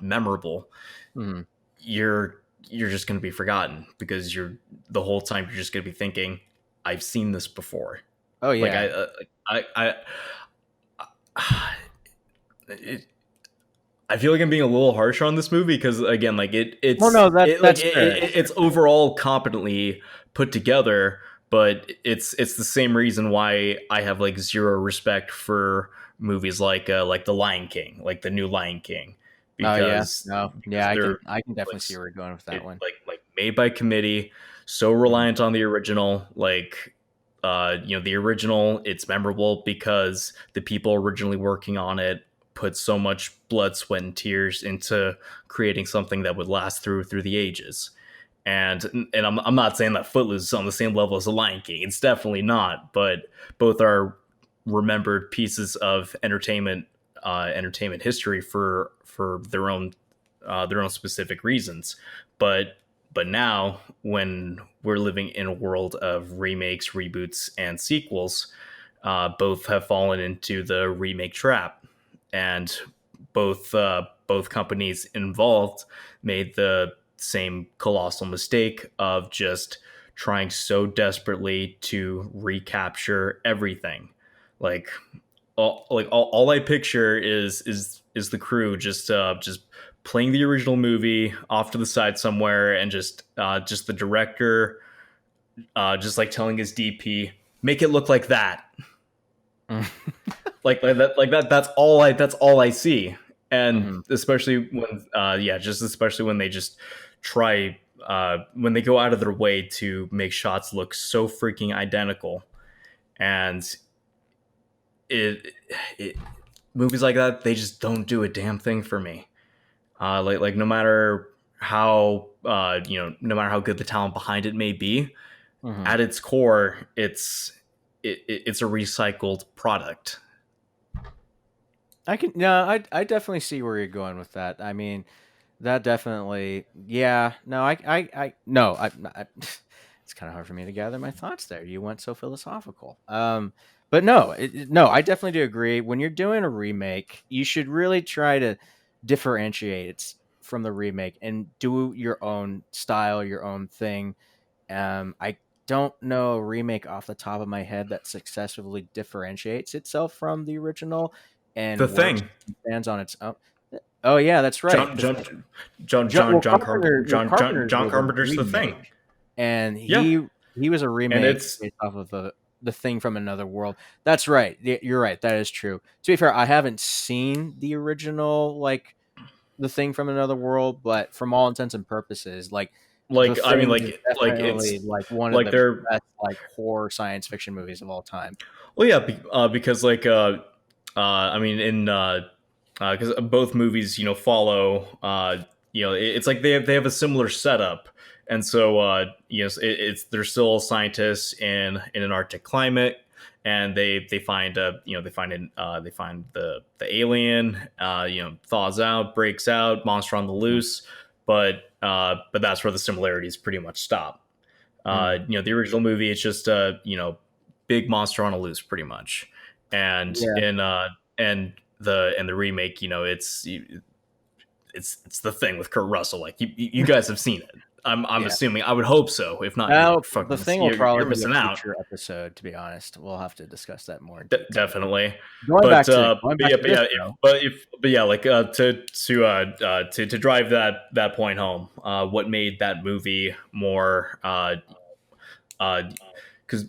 [SPEAKER 1] memorable,
[SPEAKER 3] Mhm.
[SPEAKER 1] you're just going to be forgotten because you're the whole time you're just going to be thinking, I've seen this before.
[SPEAKER 3] Oh
[SPEAKER 1] Like
[SPEAKER 3] yeah.
[SPEAKER 1] it, I feel like I'm being a little harsher on this movie because again, like
[SPEAKER 3] Well, no, that's fair.
[SPEAKER 1] it's overall competently put together, but it's the same reason why I have like zero respect for movies like The Lion King, like the new Lion King,
[SPEAKER 3] Oh yeah.
[SPEAKER 1] because
[SPEAKER 3] No. Yeah,
[SPEAKER 1] they're
[SPEAKER 3] I can definitely
[SPEAKER 1] like
[SPEAKER 3] see where you're going with that
[SPEAKER 1] it
[SPEAKER 3] one.
[SPEAKER 1] like made by committee, so
[SPEAKER 3] Mhm.
[SPEAKER 1] reliant on the original. Like the original, it's memorable because the people originally working on it put so much blood, sweat, and tears into creating something that would last through the ages. And I'm not saying that Footloose is on the same level as The Lion King. It's definitely not, but both are remembered pieces of entertainment history for their own specific reasons. But now, when we're living in a world of remakes, reboots, and sequels, both have fallen into the remake trap, and both companies involved made the same colossal mistake of just trying so desperately to recapture everything. Like all I picture is the crew just playing the original movie off to the side somewhere, and just the director just like telling his DP, make it look like that, that's all I see. And
[SPEAKER 3] Mhm.
[SPEAKER 1] especially when just especially when they just try when they go out of their way to make shots look so freaking identical. And it, it movies like that, they just don't do a damn thing for me. Like no matter how no matter how good the talent behind it may be,
[SPEAKER 3] Mhm.
[SPEAKER 1] at its core, it's a recycled product.
[SPEAKER 3] I can, no, I definitely see where you're going with that. I mean, that definitely, yeah. No, no, it's kind of hard for me to gather my thoughts there. You went so philosophical. But no, no, I definitely do agree. When you're doing a remake, you should really try to differentiate it from the remake and do your own style, your own thing. I don't know a remake off the top of my head that successfully differentiates itself from the original
[SPEAKER 1] The
[SPEAKER 3] and works
[SPEAKER 1] Thing.
[SPEAKER 3] and stands on its own. Oh yeah, that's right.
[SPEAKER 1] John
[SPEAKER 3] The
[SPEAKER 1] John
[SPEAKER 3] Thing.
[SPEAKER 1] John John John Carpenter
[SPEAKER 3] Carpenter
[SPEAKER 1] John
[SPEAKER 3] did a
[SPEAKER 1] Carpenter's The Thing.
[SPEAKER 3] remake, and
[SPEAKER 1] Yeah,
[SPEAKER 3] he was a
[SPEAKER 1] and
[SPEAKER 3] remake
[SPEAKER 1] it's
[SPEAKER 3] based off of the Thing from Another World. That's right. You're right. That is true. To be fair, I haven't seen the original, like the Thing from Another World, but from all intents and purposes, like the
[SPEAKER 1] like I mean
[SPEAKER 3] Thing is definitely
[SPEAKER 1] it's
[SPEAKER 3] like one of
[SPEAKER 1] like
[SPEAKER 3] the
[SPEAKER 1] they're
[SPEAKER 3] best like horror science fiction movies of all time.
[SPEAKER 1] well yeah because I mean in because both movies follow it's like they have a similar setup. And so it's they're still scientists in an Arctic climate, and they find they find the alien, thaws out, breaks out, monster on the
[SPEAKER 3] Mhm.
[SPEAKER 1] loose. But that's where the similarities pretty much stop.
[SPEAKER 3] Mm.
[SPEAKER 1] The original movie, it's just big monster on a loose, pretty much. And
[SPEAKER 3] Yeah,
[SPEAKER 1] in and the remake, it's the Thing with Kurt Russell. Like you guys have seen it. I'm
[SPEAKER 3] yeah.
[SPEAKER 1] assuming. I would hope so. If not,
[SPEAKER 3] Now the
[SPEAKER 1] fucking
[SPEAKER 3] Thing will
[SPEAKER 1] you're
[SPEAKER 3] probably be a
[SPEAKER 1] missing out.
[SPEAKER 3] future episode. To be honest, we'll have to discuss that more in detail.
[SPEAKER 1] Definitely. But yeah,
[SPEAKER 3] Going back to this though.
[SPEAKER 1] but yeah, like to drive that point home, what made that movie more because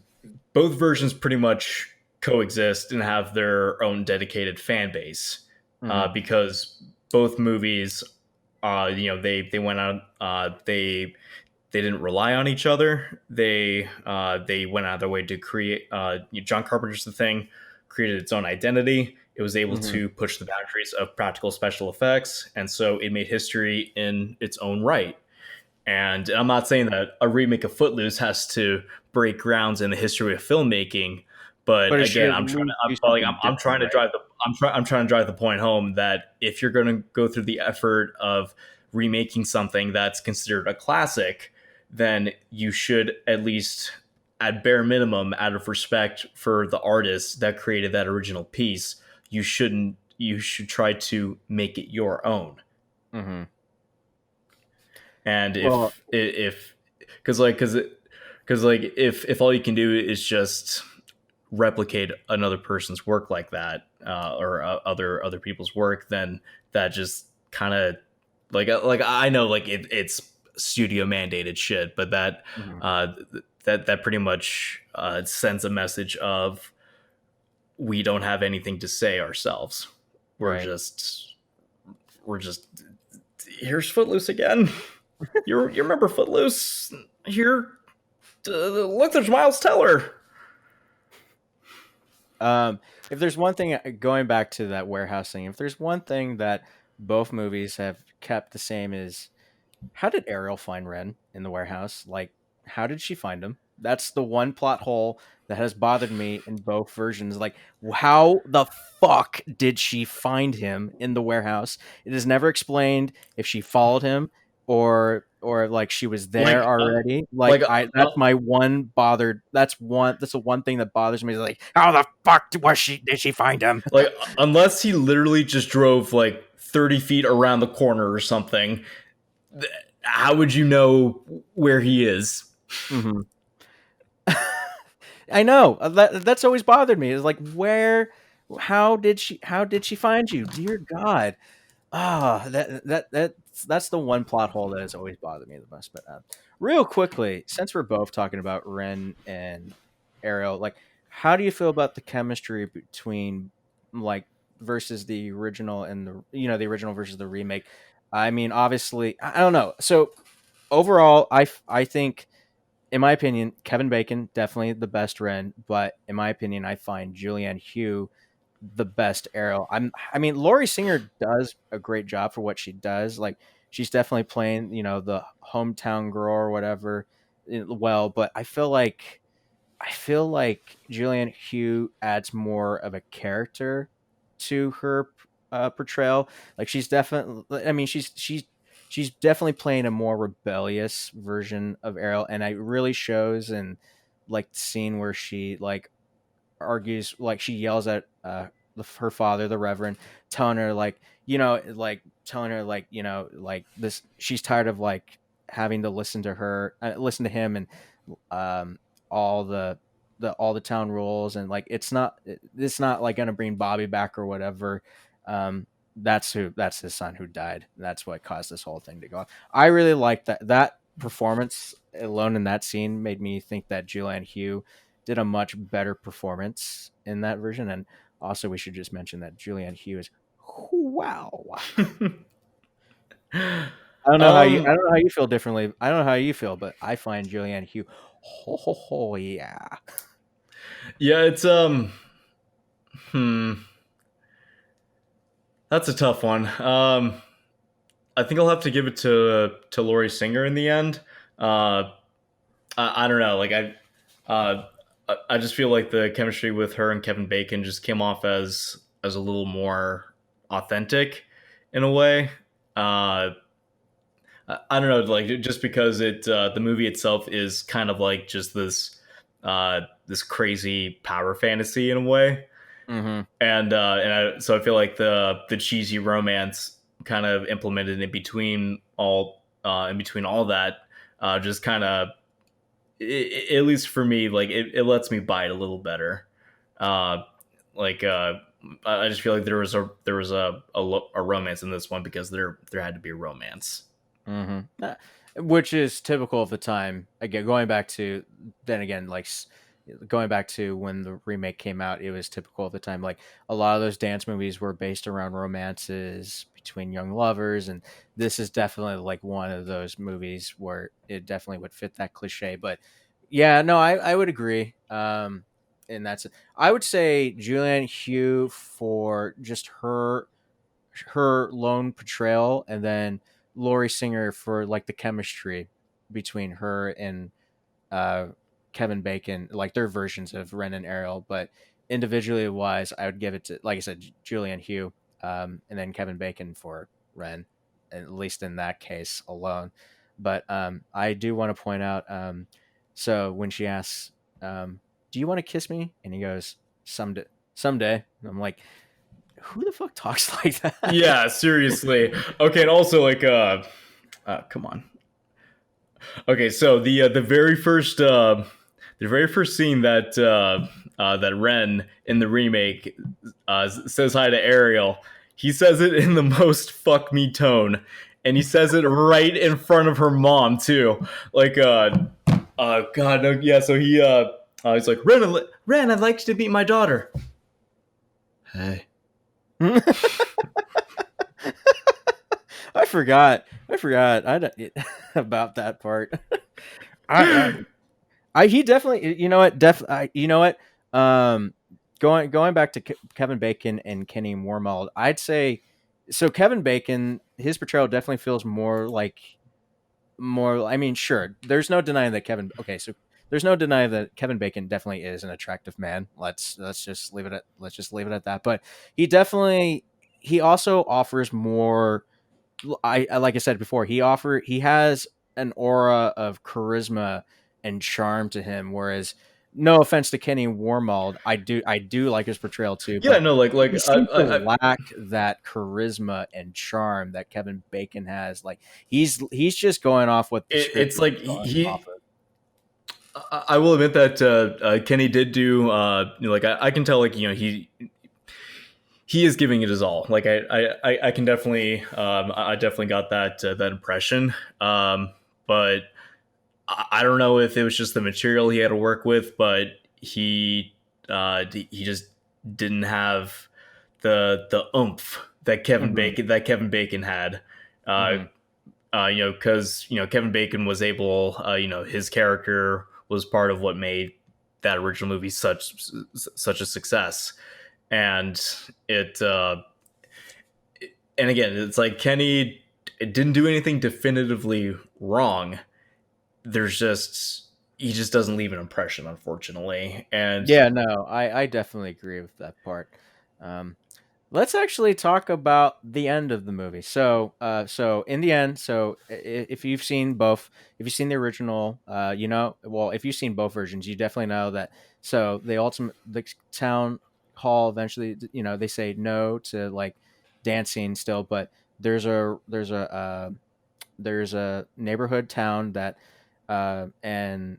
[SPEAKER 1] both versions pretty much coexist and have their own dedicated fan base,
[SPEAKER 3] Hmm.
[SPEAKER 1] because both movies, they went out, they didn't rely on each other. They went out of their way to create. John Carpenter's The Thing created its own identity. It was able
[SPEAKER 3] Hmm.
[SPEAKER 1] to push the boundaries of practical special effects, and so it made history in its own right. And I'm not saying that a remake of Footloose has to break grounds in the history of filmmaking, but
[SPEAKER 3] But it
[SPEAKER 1] again,
[SPEAKER 3] should at least do something
[SPEAKER 1] I'm
[SPEAKER 3] different,
[SPEAKER 1] trying to
[SPEAKER 3] right?
[SPEAKER 1] drive the I'm trying to drive the point home that if you're going to go through the effort of remaking something that's considered a classic, then you should at least, at bare minimum, out of respect for the artists that created that original piece, you should try to make it your own.
[SPEAKER 3] Hmm.
[SPEAKER 1] And
[SPEAKER 3] Well,
[SPEAKER 1] if because like if all you can do is just replicate another person's work like that, or other people's work, then that just kind of like I know like it's studio mandated shit, but
[SPEAKER 3] mhm,
[SPEAKER 1] uh that pretty much sends a message of we don't have anything to say ourselves. we're
[SPEAKER 3] right.
[SPEAKER 1] just we're just here's Footloose again. You remember Footloose? Here, look, there's Miles Teller.
[SPEAKER 3] Um, if there's one thing, going back to that warehouse thing, if there's one thing that both movies have kept the same is how did Ariel find Ren in the warehouse? Like, how did she find him? That's the one plot hole that has bothered me in both versions. Like, how the fuck did she find him in the warehouse? It is never explained if she followed him or like she was there
[SPEAKER 1] Like,
[SPEAKER 3] already.
[SPEAKER 1] like,
[SPEAKER 3] Like I that's my one bothered that's the one thing that bothers me is like how the fuck was she did she find him?
[SPEAKER 1] like, unless he literally just drove like 30 feet around the corner or something, how would you know where he is?
[SPEAKER 3] Mhm. I know that's always bothered me. Is like where, how did she find you? Dear God, that's the one plot hole that has always bothered me the most. But real quickly, since we're both talking about Ren and Ariel, like how do you feel about the chemistry between like versus the original and the original versus the remake? I mean, obviously, I don't know. So overall, I think in my opinion, Kevin Bacon definitely the best Ren, but in my opinion, I find Julianne Hough the best Arrow. I mean, Laurie Singer does a great job for what she does. Like she's definitely playing, the hometown girl or whatever, well. But I feel like Julianne Hough adds more of a character to her portrayal. Like she's definitely, I mean, she's definitely playing a more rebellious version of Ariel, and it really shows in like the scene where she like argues, like she yells at her father, the Reverend, telling her like this. She's tired of like having to listen to him, and um, all the town rules, and like it's not like gonna bring Bobby back or whatever. Um, that's his son who died. That's what caused this whole thing to go on. I really like that performance alone in that scene made me think that Julianne Hough did a much better performance in that version. And also, we should just mention that Julianne Hough is wow. I don't know how you feel differently. I don't know how you feel, but I find Julianne Hough, yeah.
[SPEAKER 1] Yeah, it's hmm, that's a tough one. I think I'll have to give it to Laurie Singer in the end. Uh, I don't know. Like I just feel like the chemistry with her and Kevin Bacon just came off as a little more authentic in a way. Uh, I don't know, like just because the movie itself is kind of like just this crazy power fantasy in a way,
[SPEAKER 3] Hmm.
[SPEAKER 1] so I feel like the cheesy romance kind of implemented in between all that, just kind of, at least for me, like it lets me buy it a little better. Uh, like I just feel like there was a romance in this one because there had to be a romance.
[SPEAKER 3] Hmm. Which is typical of the time. Again, going back to when the remake came out, it was typical of the time. Like a lot of those dance movies were based around romances between young lovers, and this is definitely like one of those movies where it definitely would fit that cliche. But yeah, no, I would agree. and that's I would say Julianne Hough for just her lone portrayal, and then Laurie Singer for like the chemistry between her and uh, Kevin Bacon, like their versions of Ren and Ariel. But individually wise, I would give it to, like I said, Julianne Hough, and then Kevin Bacon for Ren, at least in that case alone. But I do want to point out, so when she asks, "Do you want to kiss me?" and he goes, "Someday, someday," and I'm like, who the fuck talks like that?
[SPEAKER 1] Yeah, seriously. Okay, and also like come on. Okay, so the very first scene that that Ren in the remake says hi to Ariel, he says it in the most fuck me tone, and he says it right in front of her mom too. Like God, no, yeah. So he's like, Ren, I'd like you to meet my daughter. Hey.
[SPEAKER 3] I forgot. I don't, about that part. I, he definitely. You know what? You know what? Um, going back to Kevin Bacon and Kenny Wormald, I'd say so. Kevin Bacon, his portrayal definitely feels more like more. I mean, sure, there's no denying that Kevin. Okay, so there's no denying that Kevin Bacon definitely is an attractive man. Let's just leave it at that. But he also offers more. Like I said before, he has an aura of charisma and charm to him. Whereas, no offense to Kenny Wormald, I do like his portrayal too,
[SPEAKER 1] Yeah,
[SPEAKER 3] but
[SPEAKER 1] no,
[SPEAKER 3] he seems to lack that charisma and charm that Kevin Bacon has. Like he's just going off what the script
[SPEAKER 1] it's
[SPEAKER 3] is
[SPEAKER 1] like
[SPEAKER 3] going off of.
[SPEAKER 1] I will admit that Kenny did do like I can tell like he is giving it his all. Like I can definitely I definitely got that that impression. But I don't know if it was just the material he had to work with, but he just didn't have the oomph that
[SPEAKER 3] Hmm.
[SPEAKER 1] Kevin Bacon had. Uh,
[SPEAKER 3] Hmm.
[SPEAKER 1] because Kevin Bacon was able, his character was part of what made that original movie such a success, and it and again, it's like Kenny didn't do anything definitively wrong. There's just he just doesn't leave an impression, unfortunately, and
[SPEAKER 3] Yeah, no, I definitely agree with that part. Um, Let's actually talk about the end of the movie. So in the end, if you've seen both, if you've seen the original, well, if you've seen both versions, you definitely know that. So the town hall eventually, they say no to like dancing still, but there's a neighborhood town that, and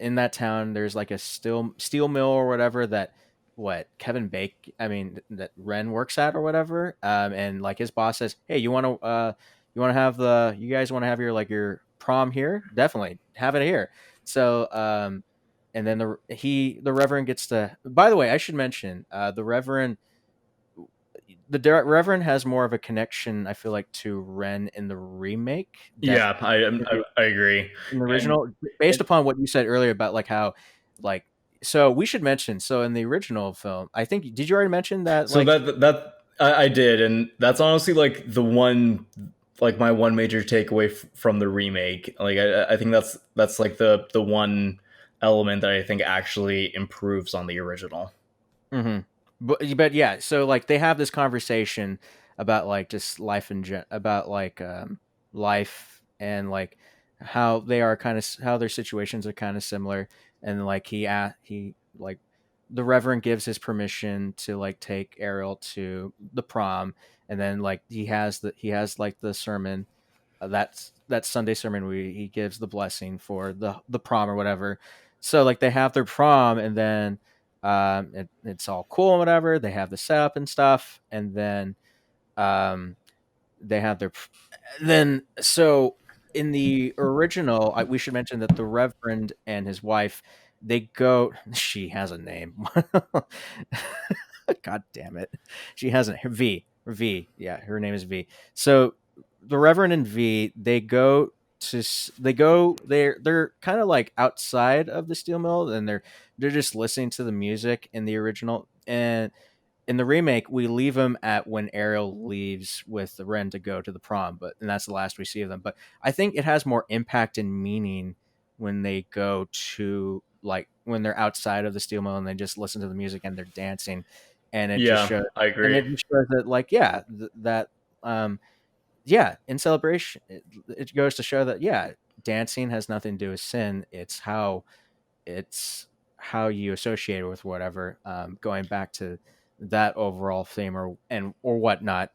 [SPEAKER 3] in that town there's like a steel mill or whatever that what Kevin Bake I mean that Ren works at or whatever, and like his boss says, hey, you want to have the you guys want to have your like your prom here, definitely have it here. So and then the reverend gets to, by the way, I should mention, Reverend has more of a connection, I feel like, to Ren in the remake that
[SPEAKER 1] yeah, I agree,
[SPEAKER 3] in the
[SPEAKER 1] and,
[SPEAKER 3] original, based
[SPEAKER 1] and
[SPEAKER 3] upon what you said earlier about like how like, so we should mention, so in the original film, I think, did you already mention that
[SPEAKER 1] so
[SPEAKER 3] like
[SPEAKER 1] that I did, and that's honestly like the one like my one major takeaway from the remake. Like I think that's like the one element that I think actually improves on the original.
[SPEAKER 3] mhm. But yeah, so like they have this conversation about like just life and about like life and like how they are kind of how their situations are kind of similar, and like he like the reverend gives his permission to like take Ariel to the prom, and then like he has like the sermon, that Sunday sermon where he gives the blessing for the prom or whatever. So like they have their prom, and then it's all cool and whatever. They have the setup and stuff, and then um, they have their then so in the original, we should mention that the Reverend and his wife, they go. She has a name. God damn it, she hasn't. V. Yeah, her name is V. So the Reverend and V, they go. they're kind of like outside of the steel mill, and they're just listening to the music in the original. And in the remake, we leave them at when Ariel leaves with the Ren to go to the prom, and that's the last we see of them. But I think it has more impact and meaning when they go to, like, when they're outside of the steel mill and they just listen to the music and they're dancing, and it just
[SPEAKER 1] Yeah,
[SPEAKER 3] shows,
[SPEAKER 1] I
[SPEAKER 3] and
[SPEAKER 1] agree.
[SPEAKER 3] it just shows that, like, yeah, that um yeah, in celebration, it goes to show that, yeah, dancing has nothing to do with sin. It's how you associate it with whatever. Going back to that overall theme, or whatnot.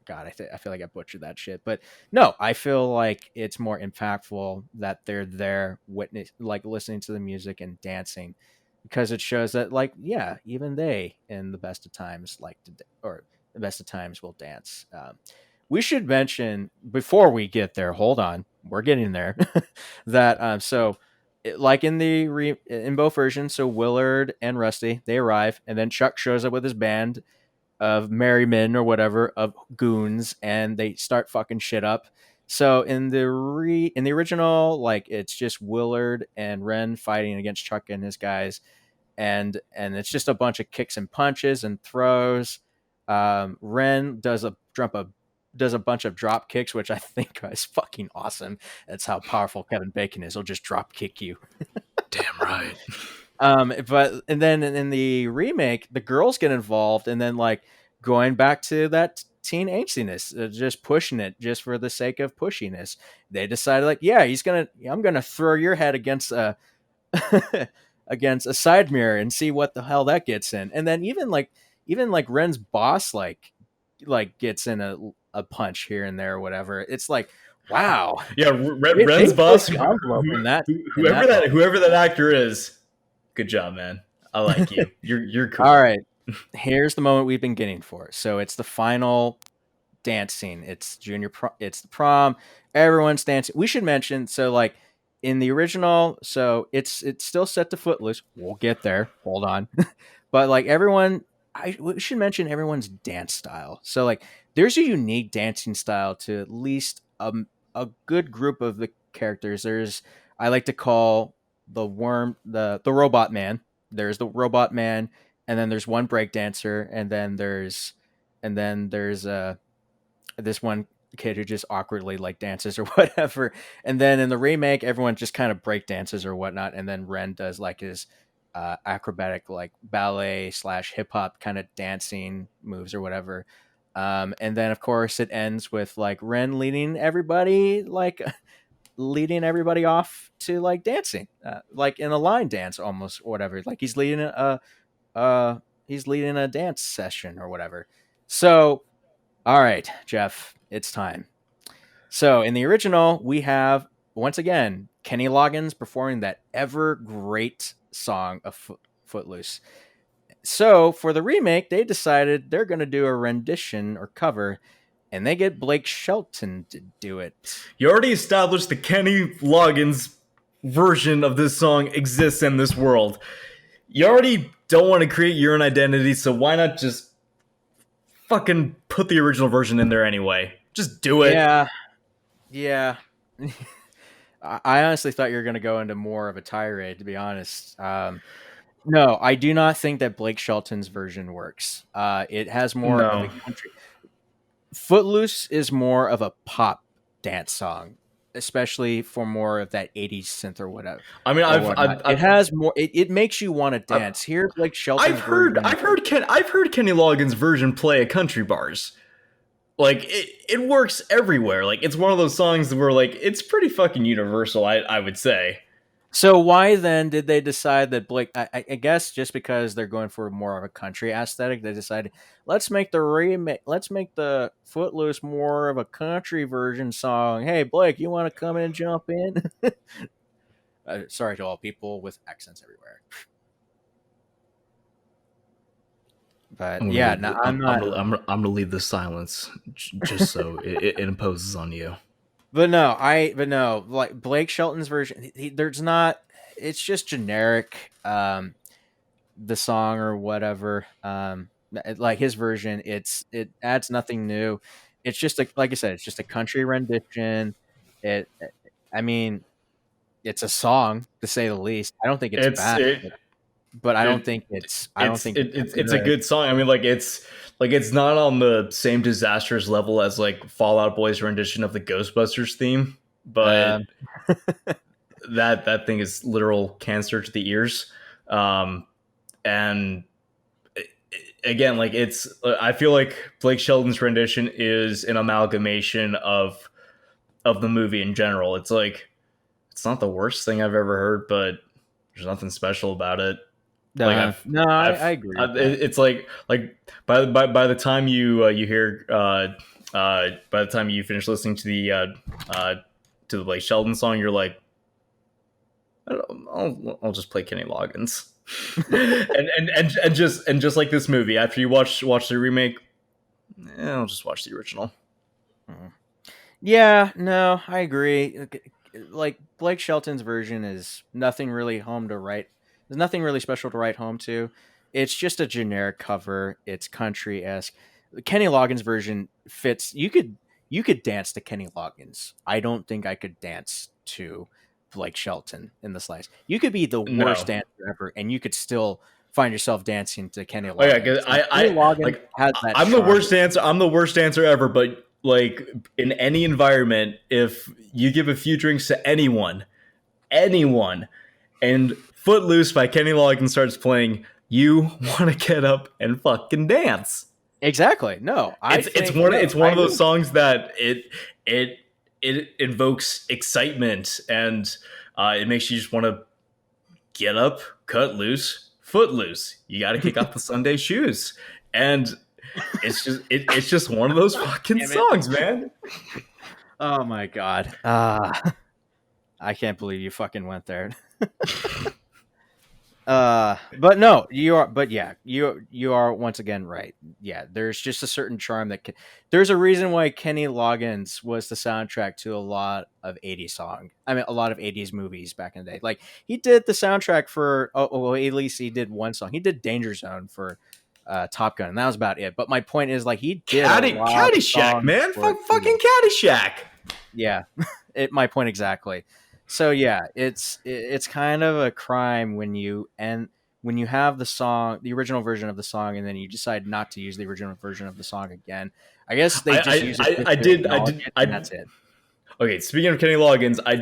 [SPEAKER 3] God, I feel like I butchered that shit. But no, I feel like it's more impactful that they're there, witness, like, listening to the music and dancing, because it shows that, like, yeah, even they, in the best of times, like or the best of times, will dance. We should mention, before we get there, hold on, we're getting there, that like in both versions, so Willard and Rusty, they arrive, and then Chuck shows up with his band of merry men, or whatever, of goons, and they start fucking shit up. So in the original, like, it's just Willard and Ren fighting against Chuck and his guys, and it's just a bunch of kicks and punches and throws. Ren does a bunch of drop kicks, which I think is fucking awesome. That's how powerful Kevin Bacon is. He'll just drop kick you.
[SPEAKER 1] Damn right.
[SPEAKER 3] But and then in the remake, the girls get involved, and then, like, going back to that teen angstiness, just pushing it just for the sake of pushiness. They decided, like, yeah, I'm gonna throw your head against a against a side mirror and see what the hell that gets in. And then even like Ren's boss, like gets in a punch here and there or whatever. It's like, wow,
[SPEAKER 1] Yeah,
[SPEAKER 3] they
[SPEAKER 1] Ren's
[SPEAKER 3] pushed
[SPEAKER 1] boss,
[SPEAKER 3] the envelope in
[SPEAKER 1] whoever
[SPEAKER 3] that moment.
[SPEAKER 1] whoever that actor is, good job, man. I like you. You're
[SPEAKER 3] All
[SPEAKER 1] cool.
[SPEAKER 3] right, here's the moment we've been getting for. So it's the final dance scene. It's it's the prom. Everyone's dancing. We should mention, so, like, in the original, so it's still set to Footloose. We'll get there. Hold on. But, like, we should mention everyone's dance style. So, like, there's a unique dancing style to at least a good group of the characters. I like to call the robot man. There's the robot man, and then there's one break dancer, and then there's this one kid who just awkwardly, like, dances or whatever. And then in the remake, everyone just kind of break dances or whatnot, and then Ren does, like, his acrobatic, like, ballet slash hip hop kind of dancing moves or whatever. And then, of course, it ends with, like, Ren leading everybody off to, like, dancing, like in a line dance almost, or whatever. Like, he's leading a dance session or whatever. So, all right, Jeff, it's time. So in the original, we have, once again, Kenny Loggins performing that ever great song of Footloose. So for the remake, they decided they're going to do a rendition or cover, and they get Blake Shelton to do it.
[SPEAKER 1] You already established the Kenny Loggins version of this song exists in this world. You already don't want to create your own identity, so why not just fucking put the original version in there anyway? Just do it.
[SPEAKER 3] Yeah, yeah. I honestly thought you were going to go into more of a tirade, to be honest. No, I do not think that Blake Shelton's version works. It has more of a
[SPEAKER 1] No.
[SPEAKER 3] country. Footloose is more of a pop dance song, especially for more of that 80s synth or whatever
[SPEAKER 1] I mean,
[SPEAKER 3] or whatnot. It has more. It makes you want to
[SPEAKER 1] I've
[SPEAKER 3] dance. Here, Blake Shelton's version.
[SPEAKER 1] I've heard Kenny Loggins' version play at country bars. Like it works everywhere. Like it's one of those songs where, like, it's pretty fucking universal. I would say.
[SPEAKER 3] So why then did they decide that Blake? I guess just because they're going for more of a country aesthetic, they decided, let's make the Footloose more of a country version song. Hey, Blake, you want to come in and jump in? Sorry to all people with accents everywhere, but
[SPEAKER 1] I'm gonna
[SPEAKER 3] yeah,
[SPEAKER 1] leave.
[SPEAKER 3] no, I'm not.
[SPEAKER 1] I'm gonna leave the silence just so it imposes on you.
[SPEAKER 3] But no, like, Blake Shelton's version, there's not. It's just generic. The song or whatever. Like, his version, it adds nothing new. It's just, like I said, it's just a country rendition. It I mean, it's a song to say the least. I don't think it's
[SPEAKER 1] It's
[SPEAKER 3] bad,
[SPEAKER 1] it
[SPEAKER 3] but I don't
[SPEAKER 1] it
[SPEAKER 3] think it's
[SPEAKER 1] it's a
[SPEAKER 3] good.
[SPEAKER 1] good song. I mean, like it's not on the same disastrous level as like Fallout Boy's rendition of the Ghostbusters theme, but
[SPEAKER 3] Um,
[SPEAKER 1] that thing is literal cancer to the ears. Um, and again, like it's I feel like Blake Shelton's rendition is an amalgamation of the movie in general. It's like it's not the worst thing I've ever heard, but there's nothing special about it. Like
[SPEAKER 3] no, I agree with that.
[SPEAKER 1] it's like by the time you hear by the time you finish listening uh to the Blake Sheldon song, you're like, I'll just play Kenny Loggins. And just like this movie, after you watch the remake, I'll just watch the original.
[SPEAKER 3] Mhm. Yeah, no, I agree. Like Blake Shelton's version is nothing really home to write. There's nothing really special to write home to. It's just a generic cover. It's country esque. Kenny Loggins version fits. You could dance to Kenny Loggins. I don't think I could dance to Blake Shelton in the slice. You could be the worst
[SPEAKER 1] No,
[SPEAKER 3] dancer ever, and you could still find yourself dancing to Kenny
[SPEAKER 1] oh yeah, because
[SPEAKER 3] Loggins. Like, Kenny Loggins
[SPEAKER 1] like
[SPEAKER 3] has that
[SPEAKER 1] I'm the
[SPEAKER 3] charm.
[SPEAKER 1] worst dancer. I'm the worst dancer ever. But like in any environment, if you give a few drinks to anyone, and Footloose by Kenny Loggins starts playing, you want to get up and fucking dance.
[SPEAKER 3] Exactly. No, I
[SPEAKER 1] It's
[SPEAKER 3] think
[SPEAKER 1] one
[SPEAKER 3] no.
[SPEAKER 1] it's
[SPEAKER 3] I
[SPEAKER 1] one of those
[SPEAKER 3] agree.
[SPEAKER 1] songs that it it invokes excitement and it makes you just want to get up, cut loose, foot loose. You got to kick off the Sunday shoes, and it's just one of those fucking
[SPEAKER 3] Damn it.
[SPEAKER 1] songs, man.
[SPEAKER 3] Oh my god. I can't believe you fucking went there. But no, you are. But yeah, you are once again right. Yeah, there's just a certain charm that there's a reason why Kenny Loggins was the soundtrack to a lot of '80s song. I mean, a lot of '80s movies back in the day. Like he did the soundtrack for. Oh, well, at least he did one song. He did Danger Zone for Top Gun, and that was about it. But my point is, like, he did a lot of
[SPEAKER 1] Caddyshack,
[SPEAKER 3] songs
[SPEAKER 1] man.
[SPEAKER 3] for
[SPEAKER 1] Fucking
[SPEAKER 3] '80s.
[SPEAKER 1] Caddyshack.
[SPEAKER 3] Yeah, my point exactly. So yeah, it's kind of a crime when you have the song, the original version of the song, and then you decide not to use the original version of the song again. I guess they just use it just
[SPEAKER 1] I
[SPEAKER 3] to
[SPEAKER 1] did
[SPEAKER 3] acknowledge it, and that's it.
[SPEAKER 1] Okay, speaking of Kenny Loggins, I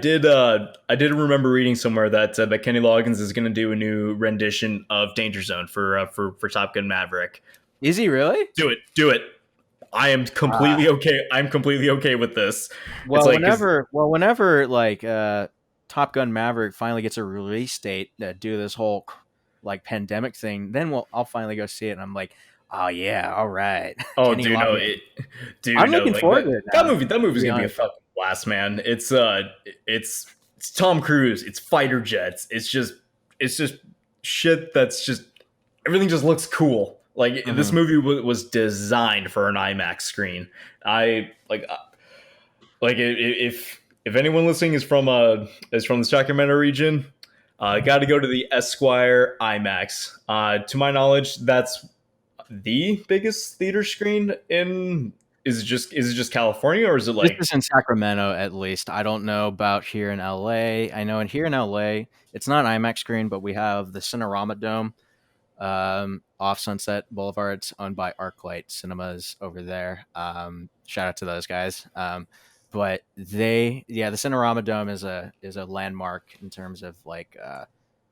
[SPEAKER 1] did remember reading somewhere that Kenny Loggins is going to do a new rendition of Danger Zone for Top Gun Maverick.
[SPEAKER 3] Is he really?
[SPEAKER 1] Do it. I am
[SPEAKER 3] Uh,
[SPEAKER 1] completely okay. I'm completely okay with this. It's
[SPEAKER 3] well,
[SPEAKER 1] like cuz
[SPEAKER 3] whenever like Top Gun Maverick finally gets a release date that do this whole like pandemic thing, then I'll finally go see it, and I'm like, oh yeah, all right,
[SPEAKER 1] oh
[SPEAKER 3] Kenny
[SPEAKER 1] dude no,
[SPEAKER 3] Loggins.
[SPEAKER 1] it dude
[SPEAKER 3] I'm
[SPEAKER 1] no,
[SPEAKER 3] looking
[SPEAKER 1] like
[SPEAKER 3] forward to it now.
[SPEAKER 1] that
[SPEAKER 3] To
[SPEAKER 1] movie's
[SPEAKER 3] be
[SPEAKER 1] going to be a
[SPEAKER 3] honest.
[SPEAKER 1] fucking blast, man. It's it's Tom Cruise, it's fighter jets. It's just shit that's just everything just looks cool. Like this
[SPEAKER 3] Mhm.
[SPEAKER 1] movie was designed for an IMAX screen. I like if anyone listening is from the Sacramento region, got to go to the Esquire IMAX. To my knowledge, that's the biggest theater screen in. Is it just California or is it
[SPEAKER 3] This
[SPEAKER 1] like
[SPEAKER 3] is in Sacramento, at least. I don't know about here in LA. I know in here in LA, it's not IMAX screen, but we have the Cinerama Dome off Sunset Boulevard. It's owned by ArcLight Cinemas over there. Shout out to those guys. But the Cinerama Dome is a landmark in terms of like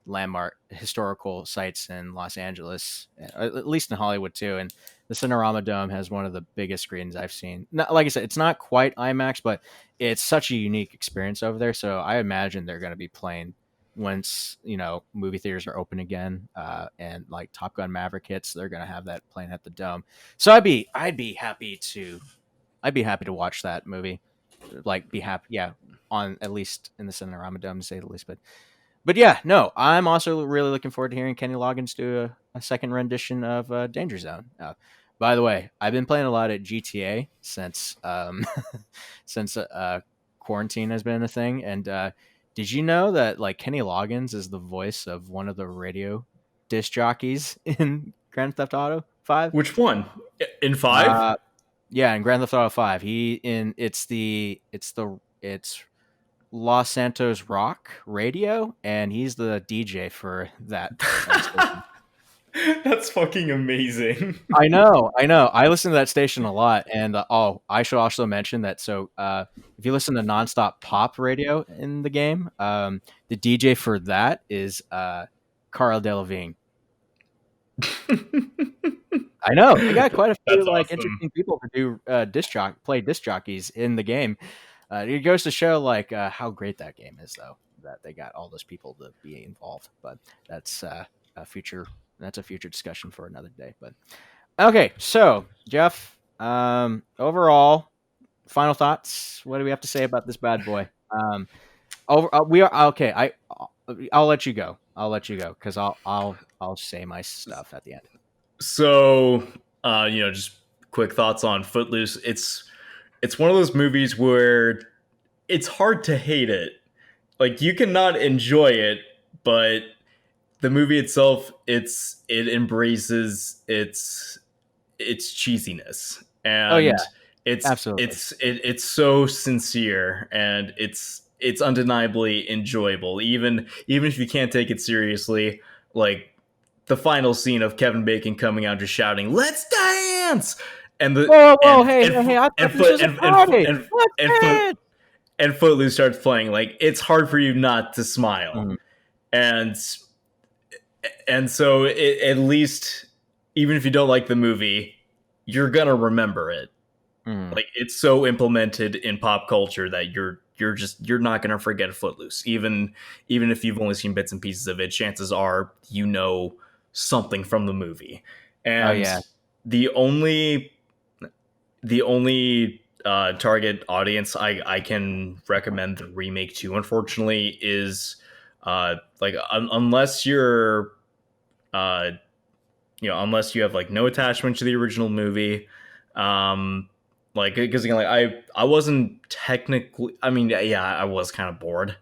[SPEAKER 3] landmark historical sites in Los Angeles, at least in Hollywood too. And the Cinerama Dome has one of the biggest screens I've seen. Not, like I said, it's not quite IMAX, but it's such a unique experience over there. So I imagine they're going to be playing once movie theaters are open again, and like Top Gun Maverick hits, they're going to have that playing at the Dome. So I'd be happy to watch that movie. Like be happy, yeah, on at least in the Cinerama Dome to say the least. But yeah, no, I'm also really looking forward to hearing Kenny Loggins do a second rendition of Danger Zone. By the way, I've been playing a lot of GTA since since quarantine has been a thing. And did you know that like Kenny Loggins is the voice of one of the radio disc jockeys in Grand Theft Auto 5?
[SPEAKER 1] which one in five?
[SPEAKER 3] Yeah, in Grand Theft Auto 5, he in it's Los Santos Rock Radio, and he's the DJ for that station.
[SPEAKER 1] That's fucking amazing.
[SPEAKER 3] I know, I know. I listen to that station a lot, and I should also mention that. So, if you listen to nonstop pop radio in the game, the DJ for that is Carl Delevingne. I know they got quite a few
[SPEAKER 1] That's
[SPEAKER 3] like
[SPEAKER 1] awesome.
[SPEAKER 3] interesting people to do play disc jockeys in the game. It goes to show like how great that game is, though, that they got all those people to be involved. But that's a future that's a future discussion for another day. But okay, so Jeff, overall, final thoughts. What do we have to say about this bad boy? We are okay. I'll let you go. I'll let you go because I'll say my stuff at the end.
[SPEAKER 1] So, just quick thoughts on Footloose. It's one of those movies where it's hard to hate it. Like you cannot enjoy it, but the movie itself, it embraces its cheesiness,
[SPEAKER 3] Oh yeah,
[SPEAKER 1] and
[SPEAKER 3] absolutely.
[SPEAKER 1] it's so sincere, and it's undeniably enjoyable, even if you can't take it seriously. Like the final scene of Kevin Bacon coming out just shouting "Let's dance!" and the
[SPEAKER 3] Whoa, whoa, hey, hey, hey! I
[SPEAKER 1] and
[SPEAKER 3] thought this
[SPEAKER 1] foot
[SPEAKER 3] was a party. Let's
[SPEAKER 1] and foot
[SPEAKER 3] dance.
[SPEAKER 1] and Footloose starts playing. Like it's hard for you not to smile,
[SPEAKER 3] Mhm,
[SPEAKER 1] and so at least, even if you don't like the movie, you're gonna remember it.
[SPEAKER 3] mhm.
[SPEAKER 1] Like it's so implemented in pop culture that you're not gonna forget Footloose. Even if you've only seen bits and pieces of it, chances are you know something from the movie.
[SPEAKER 3] Oh
[SPEAKER 1] And
[SPEAKER 3] yeah.
[SPEAKER 1] the only target audience I can recommend the remake to, unfortunately, is unless you're uh, unless you have like no attachment to the original movie. Like because again, like I wasn't technically. I mean, yeah, I was kind of bored,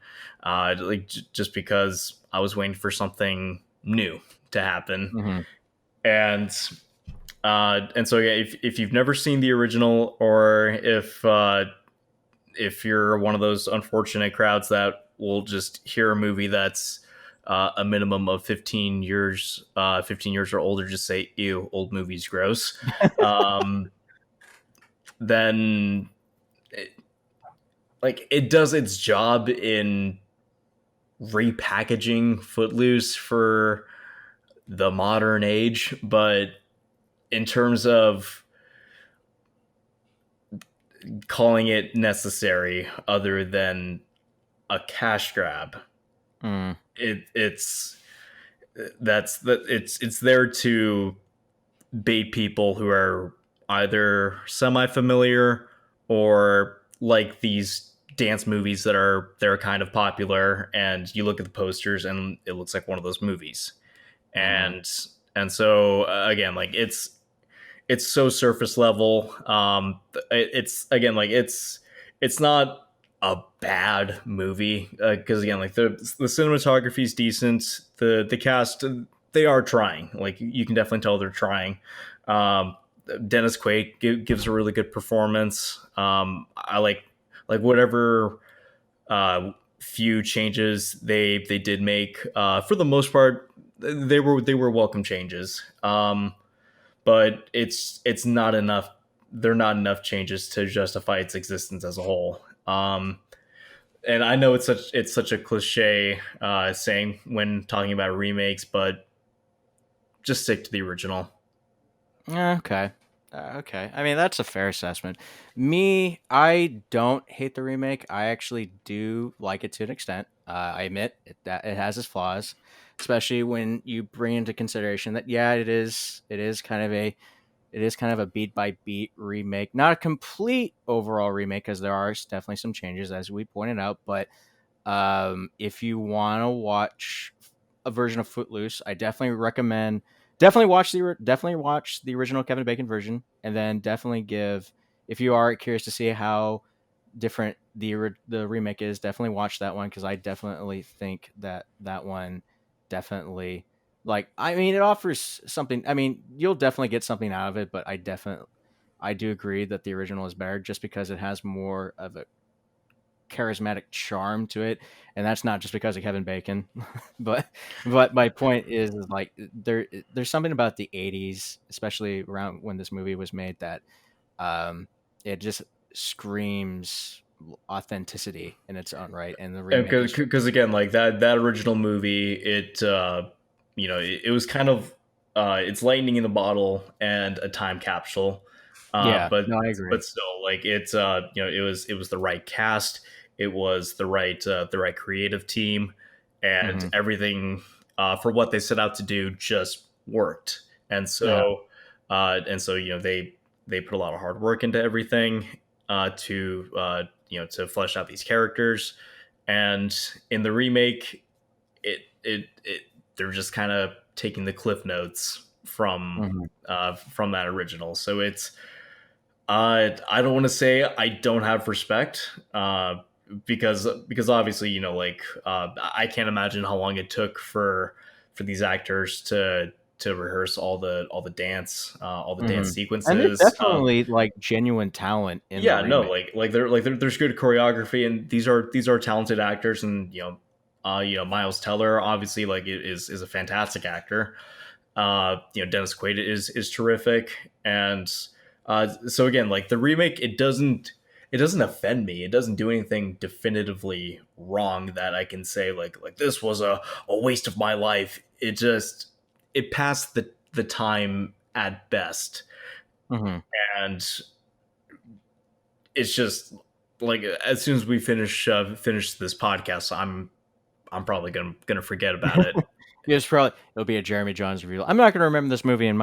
[SPEAKER 1] just because I was waiting for something new to happen,
[SPEAKER 3] Mhm.
[SPEAKER 1] and so yeah, if you've never seen the original, or if you're one of those unfortunate crowds that will just hear a movie that's a minimum of 15 years or older, just say ew, old movies gross, um, then it, like it does its job in repackaging Footloose for the modern age, but in terms of calling it necessary other than a cash grab,
[SPEAKER 3] Mm.
[SPEAKER 1] it's it's there to bait people who are either semi-familiar or like these dance movies that are kind of popular, and you look at the posters and it looks like one of those movies.
[SPEAKER 3] Mhm.
[SPEAKER 1] And so again, like it's so surface level. It's again like it's not a bad movie, because again, like the cinematography is decent. The cast, they are trying. Like you can definitely tell they're trying. Um, Dennis Quaid gives a really good performance. I like whatever few changes they did make. For the most part, they were welcome changes. But it's not enough. They're not enough changes to justify its existence as a whole. And I know it's such a cliche saying when talking about remakes, but just stick to the original.
[SPEAKER 3] Okay. Okay. I mean, that's a fair assessment. Me, I don't hate the remake. I actually do like it to an extent. I admit that it has its flaws, especially when you bring into consideration that yeah, it is kind of a beat by beat remake, not a complete overall remake because there are definitely some changes as we pointed out. But if you want to watch a version of Footloose, I definitely recommend definitely watch the original Kevin Bacon version, and then definitely give if you are curious to see how different the remake is, definitely watch that one because I definitely think that that one definitely like I mean it offers something. I mean you'll definitely get something out of it, but I do agree that the original is better just because it has more of a charismatic charm to it, and that's not just because of Kevin Bacon, but my point is like there's something about the '80s, especially around when this movie was made, that it just screams authenticity in its own right, and the remake is
[SPEAKER 1] Because again, like that original movie, it was kind of it's lightning in the bottle and a time capsule.
[SPEAKER 3] yeah,
[SPEAKER 1] But
[SPEAKER 3] no, I agree.
[SPEAKER 1] still, like it's it was the right cast, it was the right creative team, and
[SPEAKER 3] Hmm.
[SPEAKER 1] everything for what they set out to do just worked. And
[SPEAKER 3] Yeah.
[SPEAKER 1] so they put a lot of hard work into everything to flesh out these characters. And in the remake, it they're just kind of taking the cliff notes
[SPEAKER 3] Hmm.
[SPEAKER 1] from that original. So it's I don't want to say I don't have respect, because obviously, I can't imagine how long it took for these actors to rehearse all the dance
[SPEAKER 3] Hmm. And there's
[SPEAKER 1] sequences.
[SPEAKER 3] definitely like genuine talent in the
[SPEAKER 1] Yeah, no,
[SPEAKER 3] remake.
[SPEAKER 1] there's good choreography, and these are talented actors. And Miles Teller obviously is a fantastic actor. Dennis Quaid is terrific. And so again, like the remake, it doesn't offend me. It doesn't do anything definitively wrong that I can say like this was a waste of my life. It passed the time at best.
[SPEAKER 3] Hmm.
[SPEAKER 1] And it's just like as soon as we finish this podcast, I'm probably gonna forget about it.
[SPEAKER 3] It'll be a Jeremy Johns review. I'm not going to remember this movie in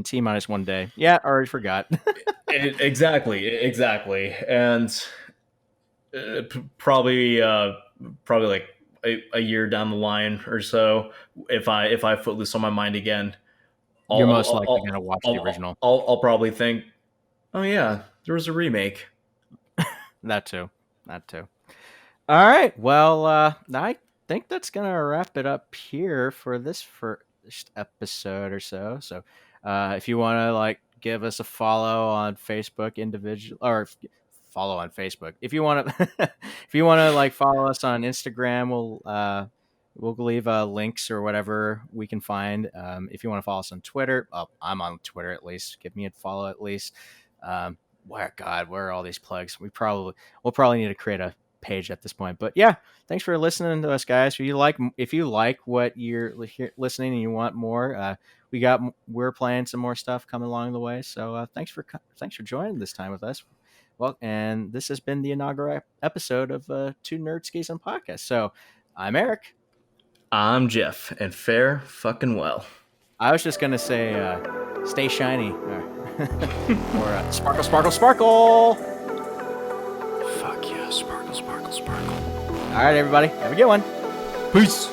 [SPEAKER 3] T minus 1 day. Yeah, I already forgot.
[SPEAKER 1] Exactly. And probably like a year down the line or so, if I have Footloose on my mind again,
[SPEAKER 3] You're
[SPEAKER 1] I'll
[SPEAKER 3] most
[SPEAKER 1] I'll
[SPEAKER 3] likely going to
[SPEAKER 1] I'll,
[SPEAKER 3] watch the
[SPEAKER 1] I'll,
[SPEAKER 3] original.
[SPEAKER 1] I'll probably think, oh yeah, there was a remake.
[SPEAKER 3] That too. That too. All right. Well, I think that's gonna wrap it up here for this first episode or so. So, if you want to like give us a follow on Facebook, individual or follow on Facebook. If you want to, if you want to like follow us on Instagram, we'll leave links or whatever we can find. If you want to follow us on Twitter, I'm on Twitter at least. Give me a follow at least. Where are all these plugs? We'll probably need to create a page at this point. But yeah, thanks for listening to us, guys. If you like what you're listening and you want more, we're playing some more stuff coming along the way. So thanks for joining this time with us. Well, and this has been the inaugural episode of Two Nerd Skis and Podcast. So I'm Eric.
[SPEAKER 1] I'm Jeff, and fare fucking well.
[SPEAKER 3] I was just gonna say, stay shiny, or sparkle, sparkle, sparkle.
[SPEAKER 1] Fuck yeah, sparkle, sparkle, sparkle.
[SPEAKER 3] All right, everybody, have a good one.
[SPEAKER 1] Peace.